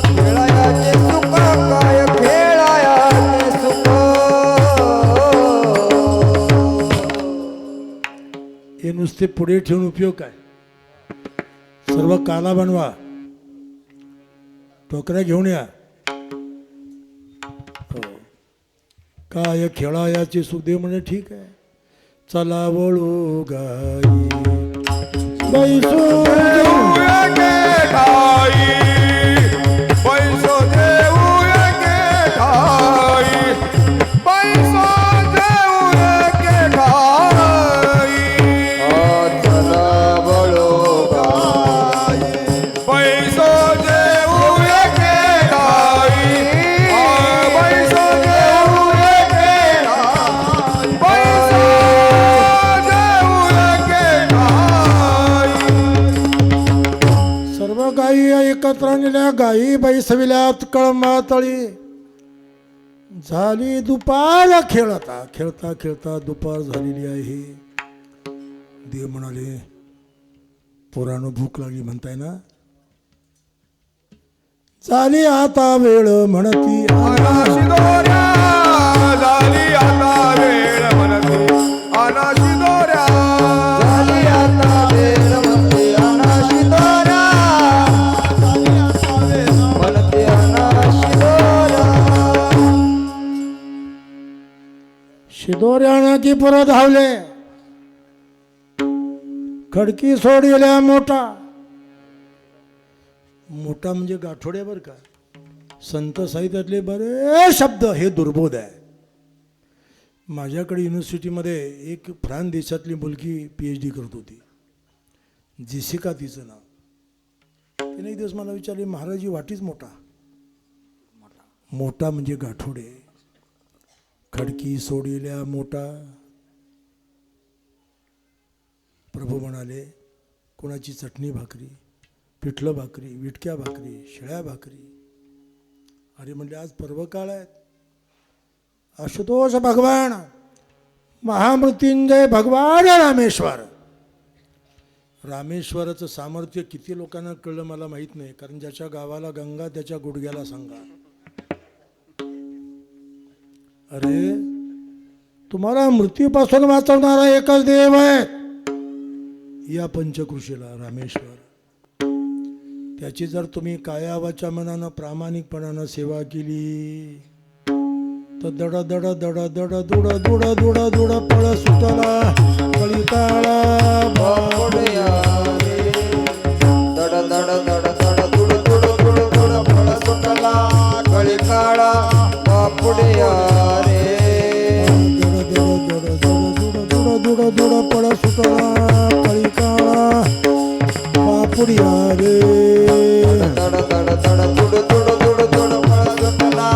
खेळायाचे सुख काय खेळायाचे सुख. हे नुसते पुढे ठेवून उपयोग काय. सर्व काला बनवा, टोकऱ्या घेऊन या. हो. काय खेळायाचे सुखदेव म्हणे ठीक आहे. चला वळू गाई बैसो एके ठाई पैसो देऊ एके ठाई पैसो देऊ एके ठाई चला बळो गाई. पैसो देऊ एके ठाई पैसो देऊ एके ठाई पैसो देऊ एके ठाई सर्व गायी एकत्र नेल्या. गायी बैसविल्यात कळंबा तळी. झाली दुपार. खेळता खेळता खेळता दुपार झालेली आहे. देव म्हणाले पोरानं भूक लागली म्हणताय ना. झाली आता वेळ म्हणती अनाशी दोऱ्या झाली आता वेळ म्हणते अनाशी दोऱ्या झाली आता वेळ म्हणते अनाशी दोऱ्या. म्हणते अनाशी दोऱ्या. शिदोऱ्यानं की परत धावले. खडकी सोडलेल्या मोठा. मोठा म्हणजे गाठोड्या बर का. संत साहित्यातले बरेच शब्द हे दुर्बोध आहे. माझ्याकडे युनिव्हर्सिटीमध्ये एक फ्रान्स देशातली मुलगी PhD करत होती. जेसिका तिचं नाव. तिने एक दिवस मला विचारले महाराज ही वाटीच मोठा. मोठा म्हणजे गाठोडे. खडकी सोडलेल्या मोठा. प्रभू म्हणाले कोणाची चटणी भाकरी, पिठलं भाकरी, विटक्या भाकरी, शिळ्या भाकरी. अरे म्हणले आज पर्व काळ आहेत. आशुतोष भगवान महामृत्युंजय भगवान रामेश्वर. रामेश्वराचं सामर्थ्य किती लोकांना कळलं मला माहीत नाही. कारण ज्याच्या गावाला गंगा त्याच्या गुडघ्याला सांगा. अरे तुम्हाला मृत्यूपासून वाचवणारा एकच देव आहे या पंचकृषीला रामेश्वर. त्याची जर तुम्ही काया वाचा मनानं प्रामाणिकपणानं सेवा केली तर दड दड दड दड दुड दुड दुड दुड पळ सुटला कळिताळा बापुड्या रे. दड दड दड दड दुड दुड दुड दुड फळ सुटला कळी काळा बापुड्या रे. दड दड दड दड दुड दुड दुड दुड पळ सुटला कळिताळा बापुडिया रे. दड दड दड दुड दुड दुड दुड फळ सुटला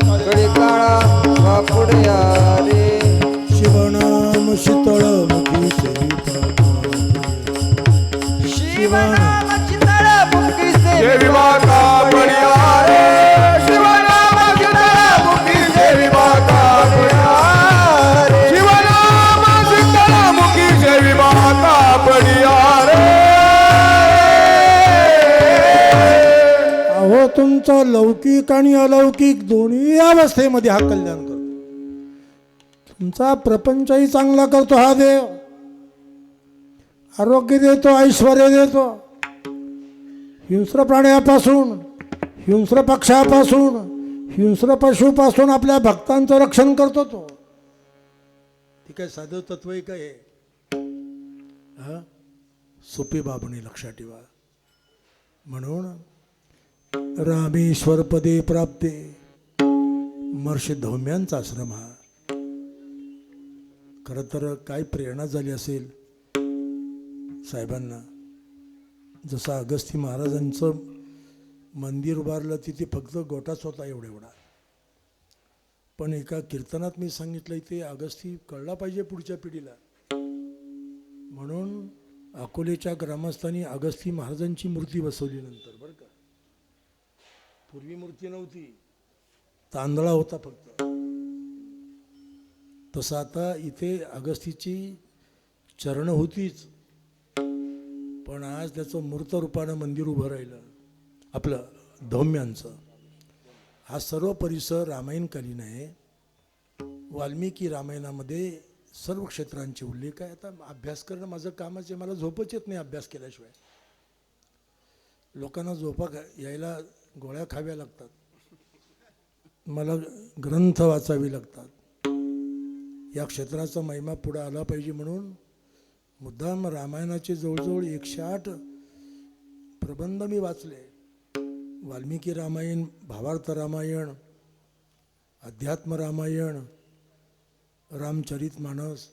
कळी काळा बापुड्या रे. शिवनाम शीतळ मुखी सेविता. शिवनाम चितळ मुक्ती देवी माता बळिया रे शिवनाम चितळ मुक्ती देवी माता लौकिक आणि अलौकिक दोन्ही अवस्थेमध्ये हा कल्याण करतो. तुमचा प्रपंचही चांगला करतो हा देव. आरोग्य देतो, ऐश्वर देतो. हिंस्र प्राण्यापासून, हिंस्र पक्षापासून, हिंस्र पशुपासून आपल्या भक्तांचं रक्षण करतो तो. ठीक आहे, साधं तत्व आहे काय हा? सोपी बाबणी लक्षात ठेवा. म्हणून रामेश्वर पदे प्राप्ते महर्षी धौम्यांचा आश्रम हा. खरं तर काय प्रेरणा झाली असेल साहेबांना. जसं अगस्ती महाराजांचं मंदिर उभारलं तिथे फक्त गोटाच होता एवढा. पण एका कीर्तनात मी सांगितलं ते अगस्ती कळला पाहिजे पुढच्या पिढीला. म्हणून अकोलेच्या ग्रामस्थांनी अगस्ती महाराजांची मूर्ती बसवली नंतर, बरं का. पूर्वी मूर्ती नव्हती, तांदळा होता फक्त. तसं आता इथे अगस्तीची चरणं होतीच, पण आज त्याचं मूर्त रूपानं मंदिर उभं राहिलं आपलं धौम्यांचं. हा सर्व परिसर रामायणकालीन आहे. वाल्मिकी रामायणामध्ये सर्व क्षेत्रांचे उल्लेख आहे. आता अभ्यास करणं माझं कामच आहे, मला झोपच येत नाही अभ्यास केल्याशिवाय. लोकांना झोपा यायला गोळ्या खाव्या लागतात, मला ग्रंथ वाचावी लागतात. या क्षेत्राचा महिमा पुढे आला पाहिजे म्हणून मुद्दाम रामायणाचे जवळजवळ 108 प्रबंध मी वाचले. वाल्मिकी रामायण, भावार्थ रामायण, अध्यात्म रामायण, रामचरित मानस,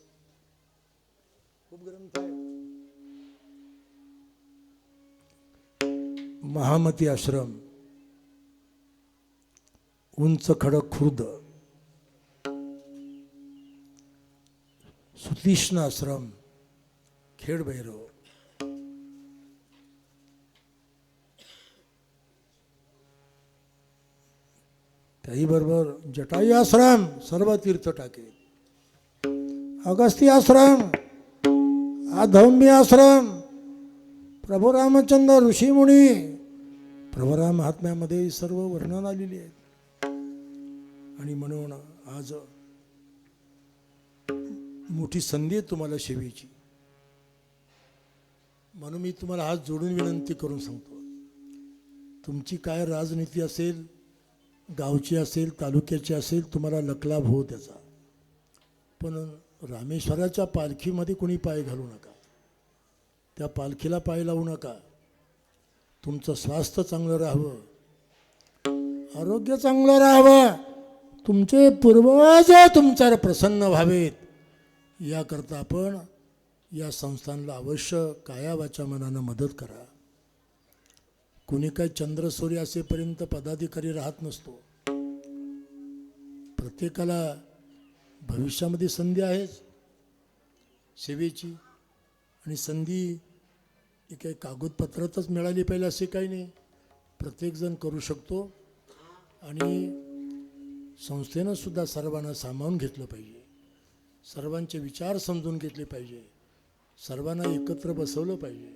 खूप ग्रंथ आहेत. महामती आश्रम, उंच खडक खुर्द, सुतीष्ण आश्रम, खेड भैरव, त्याही बरोबर जटायू आश्रम, सर्व तीर्थ टाके, अगस्ती आश्रम, धौम्य आश्रम, प्रभू रामचंद्र ऋषीमुनी, प्रभुराम महात्म्यामध्ये सर्व वर्णन आलेली आहेत. आणि म्हणून आज मोठी संधी आहे तुम्हाला सेवेची. म्हणून मी तुम्हाला हात जोडून विनंती करून सांगतो, तुमची काय राजनीती असेल, गावची असेल, तालुक्याची असेल, तुम्हाला लकलाभ हो त्याचा. पण रामेश्वराच्या पालखीमध्ये कोणी पाय घालू नका, त्या पालखीला पाय लावू नका. तुमचं स्वास्थ्य चांगलं राहावं, आरोग्य चांगलं राहावं, तुमचे पूर्वज तुमच्यावर प्रसन्न व्हावेत, याकरता आपण या संस्थांना अवश्य काया वाचा मनानं मदत करा. कुणी काय चंद्र सूर्य असेपर्यंत पदाधिकारी राहत नसतो. प्रत्येकाला भविष्यामध्ये संधी आहेच सेवेची. आणि संधी ही काही कागदपत्रातच मिळाली पाहिजे असे काही नाही, प्रत्येकजण करू शकतो. आणि संस्थेनं सुद्धा सर्वांना सामावून घेतलं पाहिजे, सर्वांचे विचार समजून घेतले पाहिजे, सर्वांना एकत्र बसवलं पाहिजे.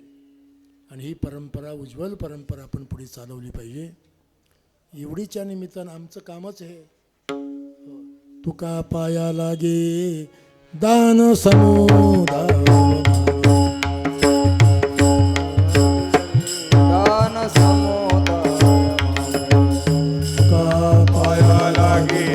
आणि ही परंपरा, उज्ज्वल परंपरा आपण पुढे चालवली पाहिजे. एवढीच्या निमित्तानं आमचं कामच आहे. तुका पाया लागे दान समुदाय, दान समुदाय, तुका पाया लागे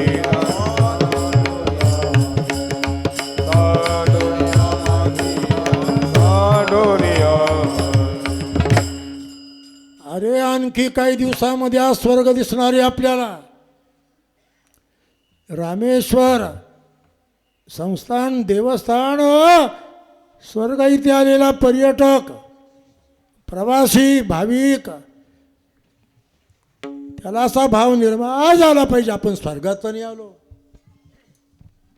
अरे आणखी काही दिवसामध्ये हा स्वर्ग दिसणार आहे आपल्याला. रामेश्वर संस्थान, देवस्थान, स्वर्ग इथे आलेला पर्यटक, प्रवासी, भाविक, त्याला असा भाव निर्माण झाला पाहिजे आपण स्वर्गात तर नाही आलो.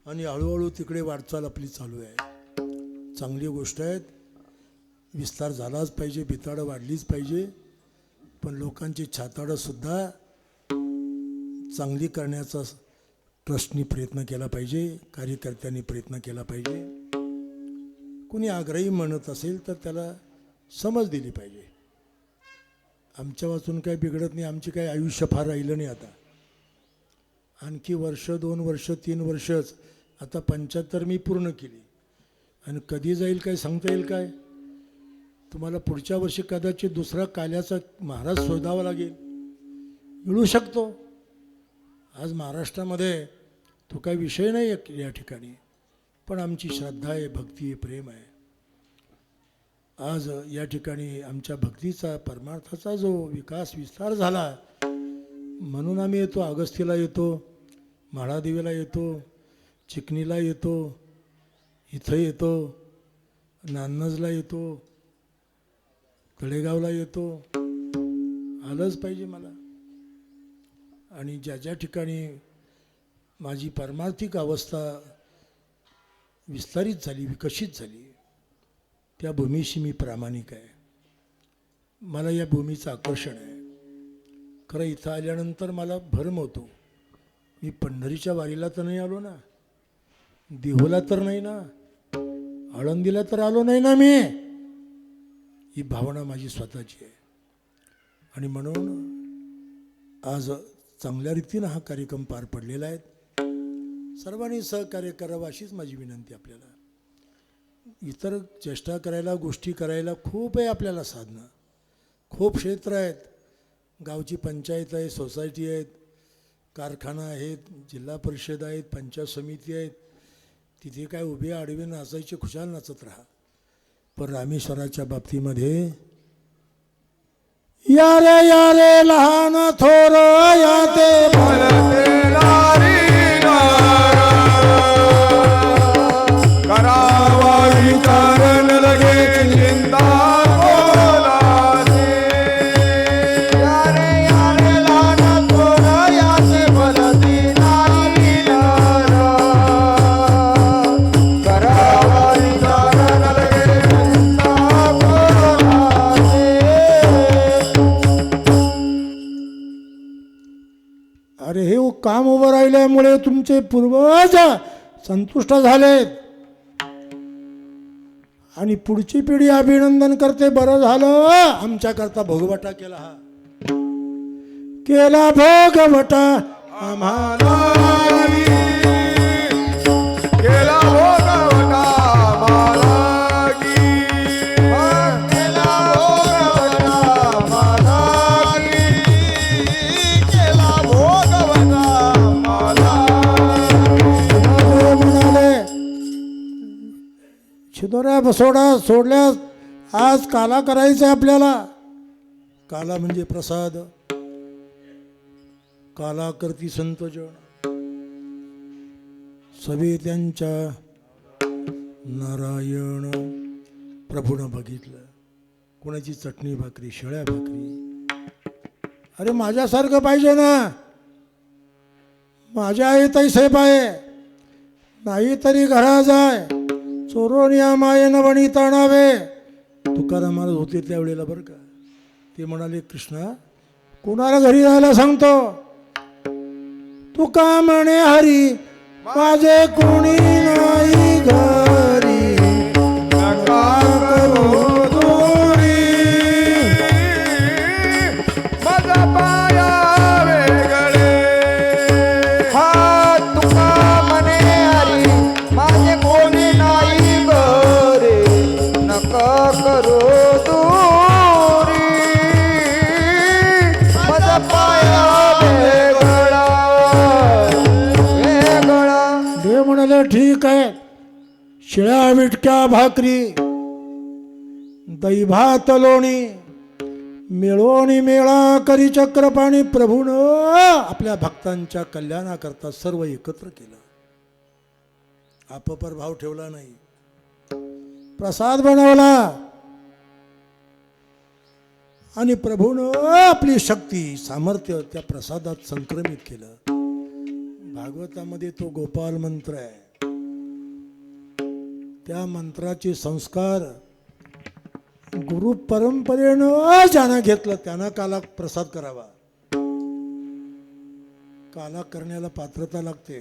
आणि हळूहळू तिकडे वाटचाल आपली चालू आहे. चांगली गोष्ट आहे, विस्तार झालाच पाहिजे, भिताडं वाढलीच पाहिजे. पण लोकांची छाताडं सुद्धा चांगली करण्याचा ट्रस्टनी प्रयत्न केला पाहिजे, कार्यकर्त्यांनी प्रयत्न केला पाहिजे. कुणी आग्रही म्हणत असेल तर त्याला समज दिली पाहिजे. आमच्या वाचून काही बिघडत नाही, आमची काही आयुष्य फार राहिलं नाही आता. आणखी वर्ष 2 वर्ष 3 वर्षच, आता 75 मी पूर्ण केली. आणि कधी जाईल काय सांगता येईल काय? तुम्हाला पुढच्या वर्षी कदाचित दुसरा काल्याचा महाराज शोधावा लागेल, मिळू शकतो. आज महाराष्ट्रामध्ये तो काही विषय नाही आहे या ठिकाणी, पण आमची श्रद्धा आहे, भक्ती आहे, प्रेम आहे. आज या ठिकाणी आमच्या भक्तीचा परमार्थाचा जो विस्तार झाला, म्हणून आम्ही येतो. अगस्तीला येतो, म्हाळादेवीला येतो, चिकणीला येतो, इथं येतो, नान्नजला येतो, तळेगावला येतो. आलंच पाहिजे मला. आणि ज्या ज्या ठिकाणी माझी परमार्थिक अवस्था विस्तारित झाली, विकसित झाली, त्या भूमीशी मी प्रामाणिक आहे. मला या भूमीचं आकर्षण आहे. खरं इथं आल्यानंतर मला भरम होतो, मी पंढरीच्या वारीला तर नाही आलो ना, देहूला तर नाही ना, आळंदीला तर आलो नाही ना मी. ही भावना माझी स्वतःची आहे. आणि म्हणून आज चांगल्या रीतीनं हा कार्यक्रम पार पडलेला आहे. सर्वांनी सहकार्य करावं अशीच माझी विनंती आपल्याला. इतर चेष्टा करायला, गोष्टी करायला खूप आहे आपल्याला साधनं, खूप क्षेत्र आहेत. गावची पंचायत आहे, सोसायटी आहेत, कारखाना आहेत, जिल्हा परिषद आहेत, पंचायत समिती आहेत. तिथे काय उभे आडवे नाचायचे, खुशाल नाचत राहा. पण रामेश्वराच्या बाबतीमध्ये या रे लहान थोर या ते करावा विचार न लगे चिंता बोलाचे. यारे लहान थोर याचे भलती नाही नारा. करावा विचार न लगे चिंता बोलाचे. अरे हे काम उभं राहिल्यामुळे तुमचे पूर्वज संतुष्ट झालेत आणि पुढची पिढी अभिनंदन करते. बरं झालं आमच्याकरता भोगवटा केला, हा केला भोगवटा आम्हाला. केला भोगवटा मालागी. केला भोगवटा मालागी. केला भोगवटा म्हणाले शिदोऱ्या बसोडा सोडल्यास आज काला करायचा आपल्याला. काला म्हणजे प्रसाद, काला करती संतजन. सवे त्यांच्या नारायण. प्रभूनं बघितलं कोणाची चटणी भाकरी, शेळ्या भाकरी. अरे माझ्यासारखं पाहिजे ना, माझ्या आई तैसे पाये नाही तरी घरा जाय. चोरून या मायेन वणी ताणावे. तुकाराम महाराज होते त्यावेळेला बरं का. ते म्हणाले, कृष्णा कोणाला घरी राहायला सांगतो? तुका म्हणे हरी माझे कोणी नाही घरी. नका करू दूरी. माझा पाया वेगळे. हा तुका म्हणे हरी माझे कोणी नाही बरे. नका करो दूरी. माझा पाया वेगळा वेगळा. देव म्हणाले ठीक आहे, शिळ्या विटक्या भाकरी, दही भात लोणी, मिळवणी मेळा करी चक्रपाणी. प्रभून आपल्या भक्तांच्या कल्याणाकरता सर्व एकत्र केलं, आपापर भाव ठेवला नाही. प्रसाद बनवला आणि प्रभून आपली शक्ती सामर्थ्य त्या प्रसादात संक्रमित केलं. भागवतामध्ये तो गोपाल मंत्र आहे. त्या मंत्राचे संस्कार गुरु परंपरेनं ज्यानं घेतलं त्यानं काला प्रसाद करावा. काला करण्याला पात्रता लागते.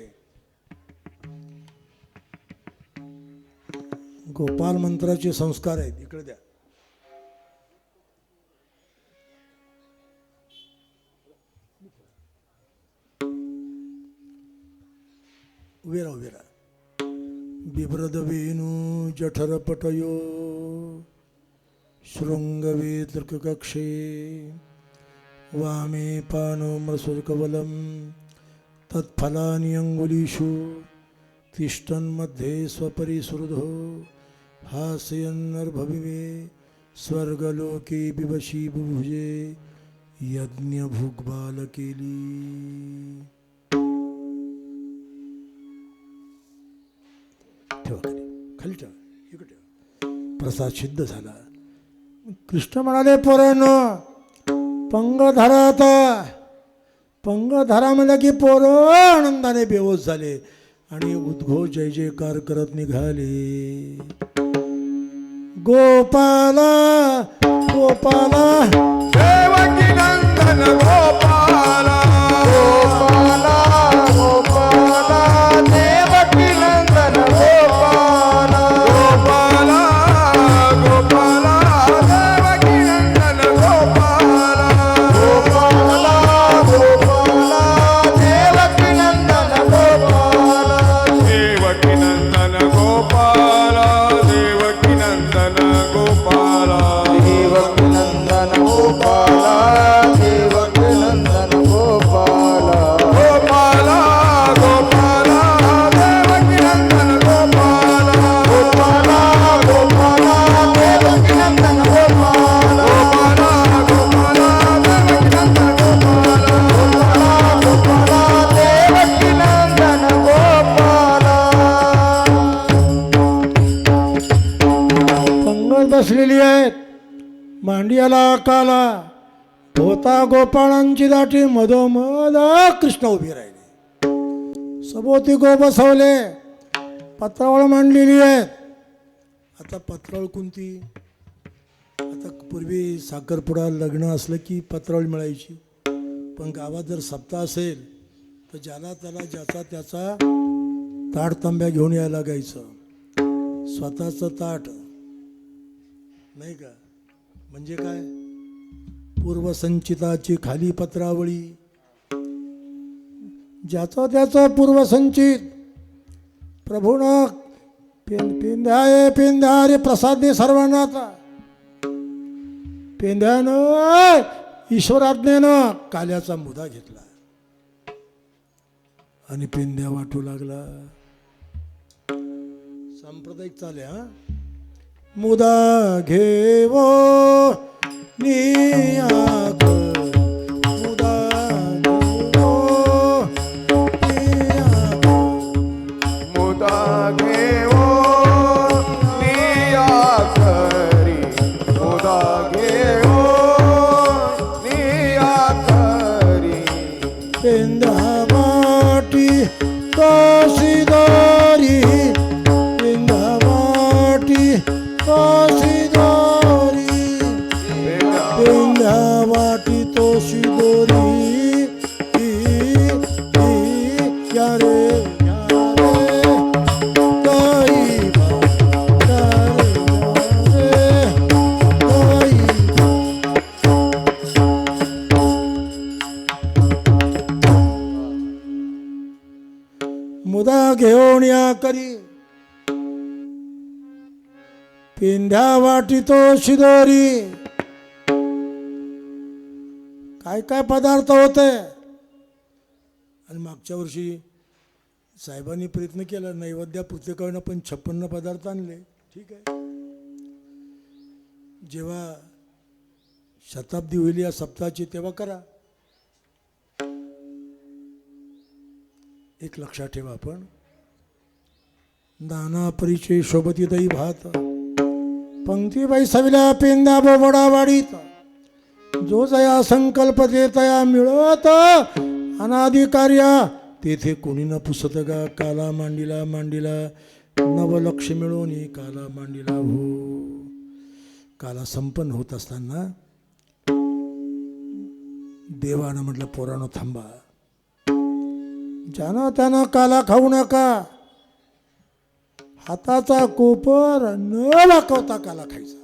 गोपाल मंत्राचे संस्कार आहेत, इकडे द्या. उभे राहा बिभ्रद वेणू जठरपटयो शृंगवेतृकक्षे वामे पानोमसुकवलं तत्फलानि अंगुलीषु तिष्ठन्मध्ये स्वपरिसुहृदो हास्यन्नर्भविमे स्वर्गलोके बिवशी बुभुजे यज्ञभुग्बालकेली. ठेवा खाली ठेवा, इकडे ठेवा. प्रसाद सिद्ध झाला. कृष्ण म्हणाले, पोरांनो पंग धरा. आता पंग धरा म्हणलं की पोरं आनंदाने बेहोश झाले आणि उद्घोष जय जयकार करत निघाले. गोपाला गोपाला देवकी नंदन गोपाला गोपाला गोपाला देवकी नंदन गोपाला गोपाला गोपाला देवकी नंदन गोपाला गोपाला गोपाला देवकी नंदन गोपाला देवकी नंदन गोपाला देवकी नंदन गोपाला देवकी नंदन गोपाला देवकी नंदन गोपाला गोपाला गोपाला देवकी नंदन गोपाला गोपाला गोपाला देवकी नंदन गोपाला गोपाला गोपाला देवकी नंदन गोपाला गोपाला देवकी नंदन गोपाला. पंगत बसलेली आहेत. मांडियाला काला होता गोपाळांची दाटी मधोमध कृष्ण उभी राहिली. सभोवती गो बसवले. पत्रावळ मांडलेली आहेत. आता पत्रावळ कोणती? आता पूर्वी साखरपुडा लग्न असलं की पत्रावळ मिळायची. पण गावात जर सप्ताह असेल तर ज्याला त्याला ज्याचा त्याचा ताट तांब्या घेऊन यायला लागायचं. स्वतःचं ताट नाही का. म्हणजे काय, पूर्वसंचिताची खाली पत्रावळी. ज्याचं त्याचं पूर्वसंचित. प्रभूनं पेंद्या पेंद्या रे प्रसाद दे सर्वांना. आता पेंद्यानं ईश्वराज्ञेनं काल्याचा मुदा घेतला आणि पेंद्या वाटू लागला. सांप्रदायिक चाले हा. मुदा घेवो नियाक मुदा घेवो नियाक. मुदा घेवो निया करी मुदा घेवो निया करी पेंदा वाटी काशीदारी पेंदा वाटी काशीदारी पेंदा वाटी तोशी दोरी या रे काही मुदा घेऊन या करी पेंढ्या वाटितो शिदोरी. काय काय पदार्थ होते. आणि मागच्या वर्षी साहेबांनी प्रयत्न केला, नैवेद्या पुस्तकानं पण 56 पदार्थ आणले. ठीक आहे. जेव्हा शताब्दी होईल या सप्ताहाची तेव्हा करा. एक लक्षात ठेवा, आपण नाना परिचय शोभती दही भात पंक्तीबाई सविला पेंदा बोबडा वाडीत जो जया संकल्प दे तया मिळत अनाधिकार्या तेथे कोणी न पुसत गा. काला मांडिला मांडिला नवलक्ष मिळून काला मांडिला हो. काला संपन्न होत असताना देवानं म्हटलं, पोरानो थांबा. ज्यानं त्यानं काला खाऊ नका. हाताचा कोपर न वाकवता काला खायचा.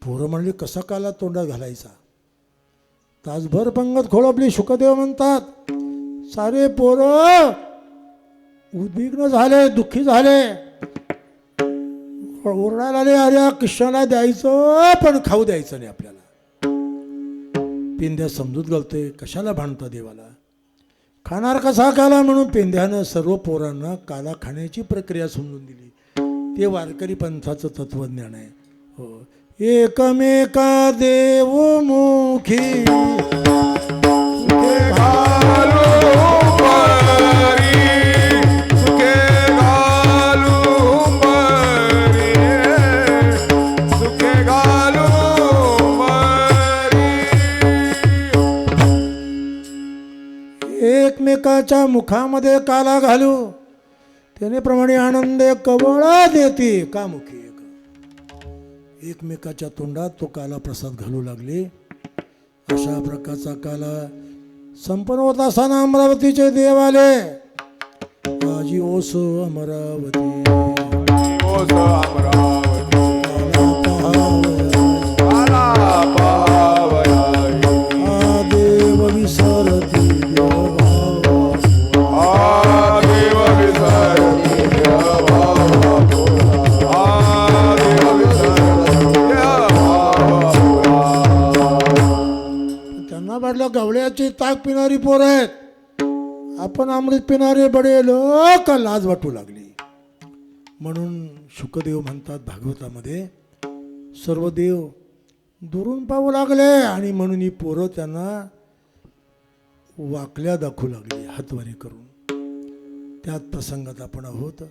पोरं म्हणली, कसा काला तोंडात घालायचा. तासभर पंगत खोळपली. शुकदेव म्हणतात, सारे पोरं उद्विग्न झाले, दुःखी झाले, ओरडायला आले, अरे कृष्णाला द्यायचं पण खाऊ द्यायचं नाही आपल्याला. पेंद्या समजूत घालतोय, कशाला भांडतो देवाला, खाणार कसा काला म्हणून पेंद्यानं सर्व पोरांना काला खाण्याची प्रक्रिया समजून दिली. ते वारकरी पंथाचं तत्वज्ञान आहे. हो, एकमेका देवमुखी सुखे घालू परी, सुखे घालू परी, सुखे घालू परी. एकमेकाच्या मुखामध्ये काला घालू, त्याने प्रमाणे आनंद कवळा देते का मुखी. एकमेकाच्या तोंडात तो काला प्रसाद घालू लागले. अशा प्रकारचा काला संपन्न होत असताना अमरावतीचे देव आले. आजी ओस अमरावती, ओस अमरावती, काला काला पावयाई. हा देव विसरती देवभाव, आ देव विसरती देवभाव पुरा, आ देव विसरती देवभाव पुरा. त्यांना वाटलं गवळ्याची ताक पिणारी पोर आहेत, आपण अमृत पिणारे बडे लोक, लाज वाटू लागली. म्हणून शुकदेव म्हणतात भागवतामध्ये, सर्व देव दुरून पाहू लागले आणि म्हणून ही पोरं त्यांना वाकल्या दाखवू लागली हातवारी करून. त्यात प्रसंगात आपण आहोत.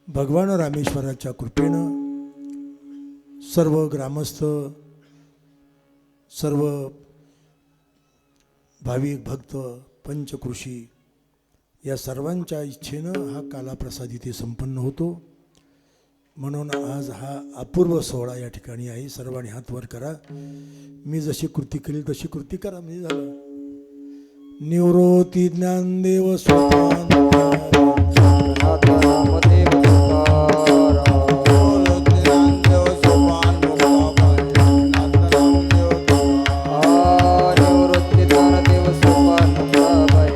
भगवान रामेश्वराच्या कृपेनं सर्व ग्रामस्थ, सर्व भाविक भक्त, पंचकृषी या सर्वांच्या इच्छेनं हा कालाप्रसाद इथे संपन्न होतो. म्हणून आज हा अपूर्व सोहळा या ठिकाणी आहे. सर्वांनी हात वर करा. मी जशी कृती केली तशी कृती करा. म्हणजे झालं. निवृत्ती ज्ञानदेव स्वतः नाथ नामदेव तुकाराम. निवृत्ती ज्ञानदेव सोपान मुक्ताबाई.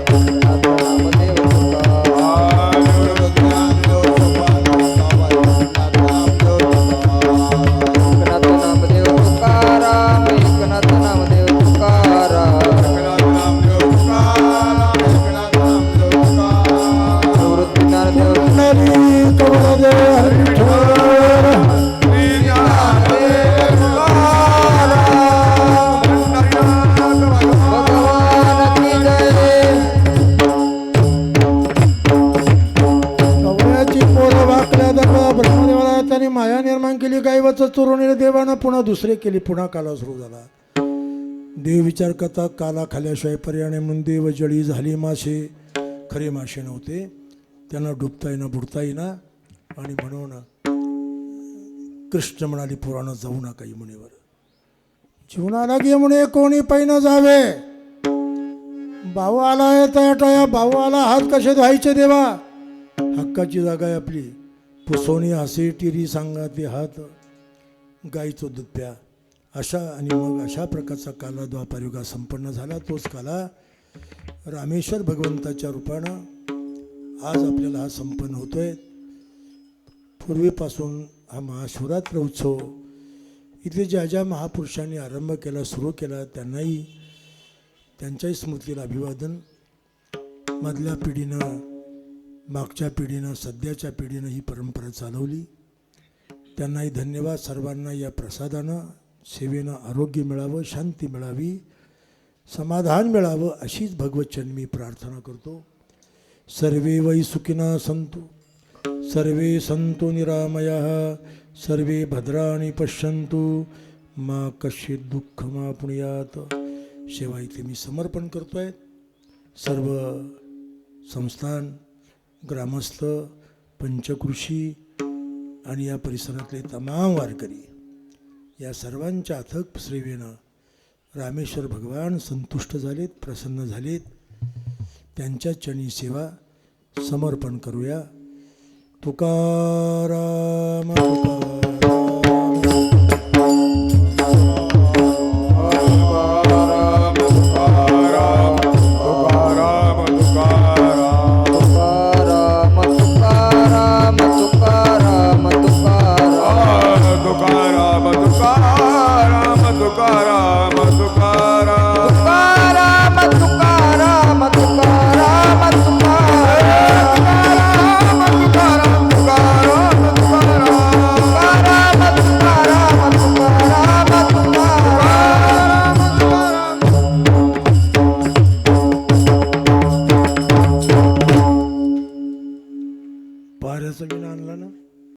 नाथ नामदेव तुकाराम. एकनाथ नामदेव तुकाराम. एकनाथ नामदेव तुकाराम. निवृत्ती ज्ञानदेव भगवान की जय. कवळ्याची पोरं वाकल्या दाखवा. ब्रह्मदेवाला त्यांनी माया निर्माण केली. गायवाचं चोरवलेल्या देवानं पुन्हा दुसरे केली. पुन्हा काला सुरू झाला. देव विचार करता काला खाल्याशिवाय पर्याय नाही म्हणून देव जळी झाली मासे. खरे मासे नव्हते, त्यांना डुबता येईना, बुडता येईना. आणि म्हणून कृष्ण म्हणाली पुराण जाऊ नका यमुनेवर. जीवनाला यमुने कोणी पैन जावे. भाऊ आला आहे तया, भाऊ आला, हात कसे धुवायचे देवा. हक्काची जागा आहे आपली. पुसोनी हसे टिरी सांगा ते हात, गाईचं दूध प्या. अशा आणि मग अशा प्रकारचा काला द्वापारयुगा संपन्न झाला. तोच काला रामेश्वर भगवंताच्या रूपानं आज आपल्याला हा संपन्न होतोय. पूर्वीपासून हा महाशिवरात्र उत्सव इथे ज्या ज्या महापुरुषांनी आरंभ केला, सुरू केला, त्यांनाही त्यांच्याही स्मृतीला अभिवादन. मधल्या पिढीनं, मागच्या पिढीनं, सध्याच्या पिढीनं ही परंपरा चालवली. त्यांनाही धन्यवाद. सर्वांना या प्रसादानं, सेवेनं आरोग्य मिळावं, शांती मिळावी, समाधान मिळावं अशीच भगवतचरणी मी प्रार्थना करतो. सर्वे वै सुखिनः सन्तु, सर्वे सन्तु निरामयाः, सर्वे भद्राणि पश्यन्तु, मा कश्चित् दुःखमाप्नुयात्. सेवा इथे मी समर्पण करतो आहे. सर्व संस्थान, ग्रामस्थ, पंचकृषी आणि या परिसरातले तमाम वारकरी या सर्वांच्या अथक सेवेनं रामेश्वर भगवान संतुष्ट झालेत, प्रसन्न झालेत. त्यांच्या चरणी सेवा समर्पण करूया. तुकाराम तुकाराम.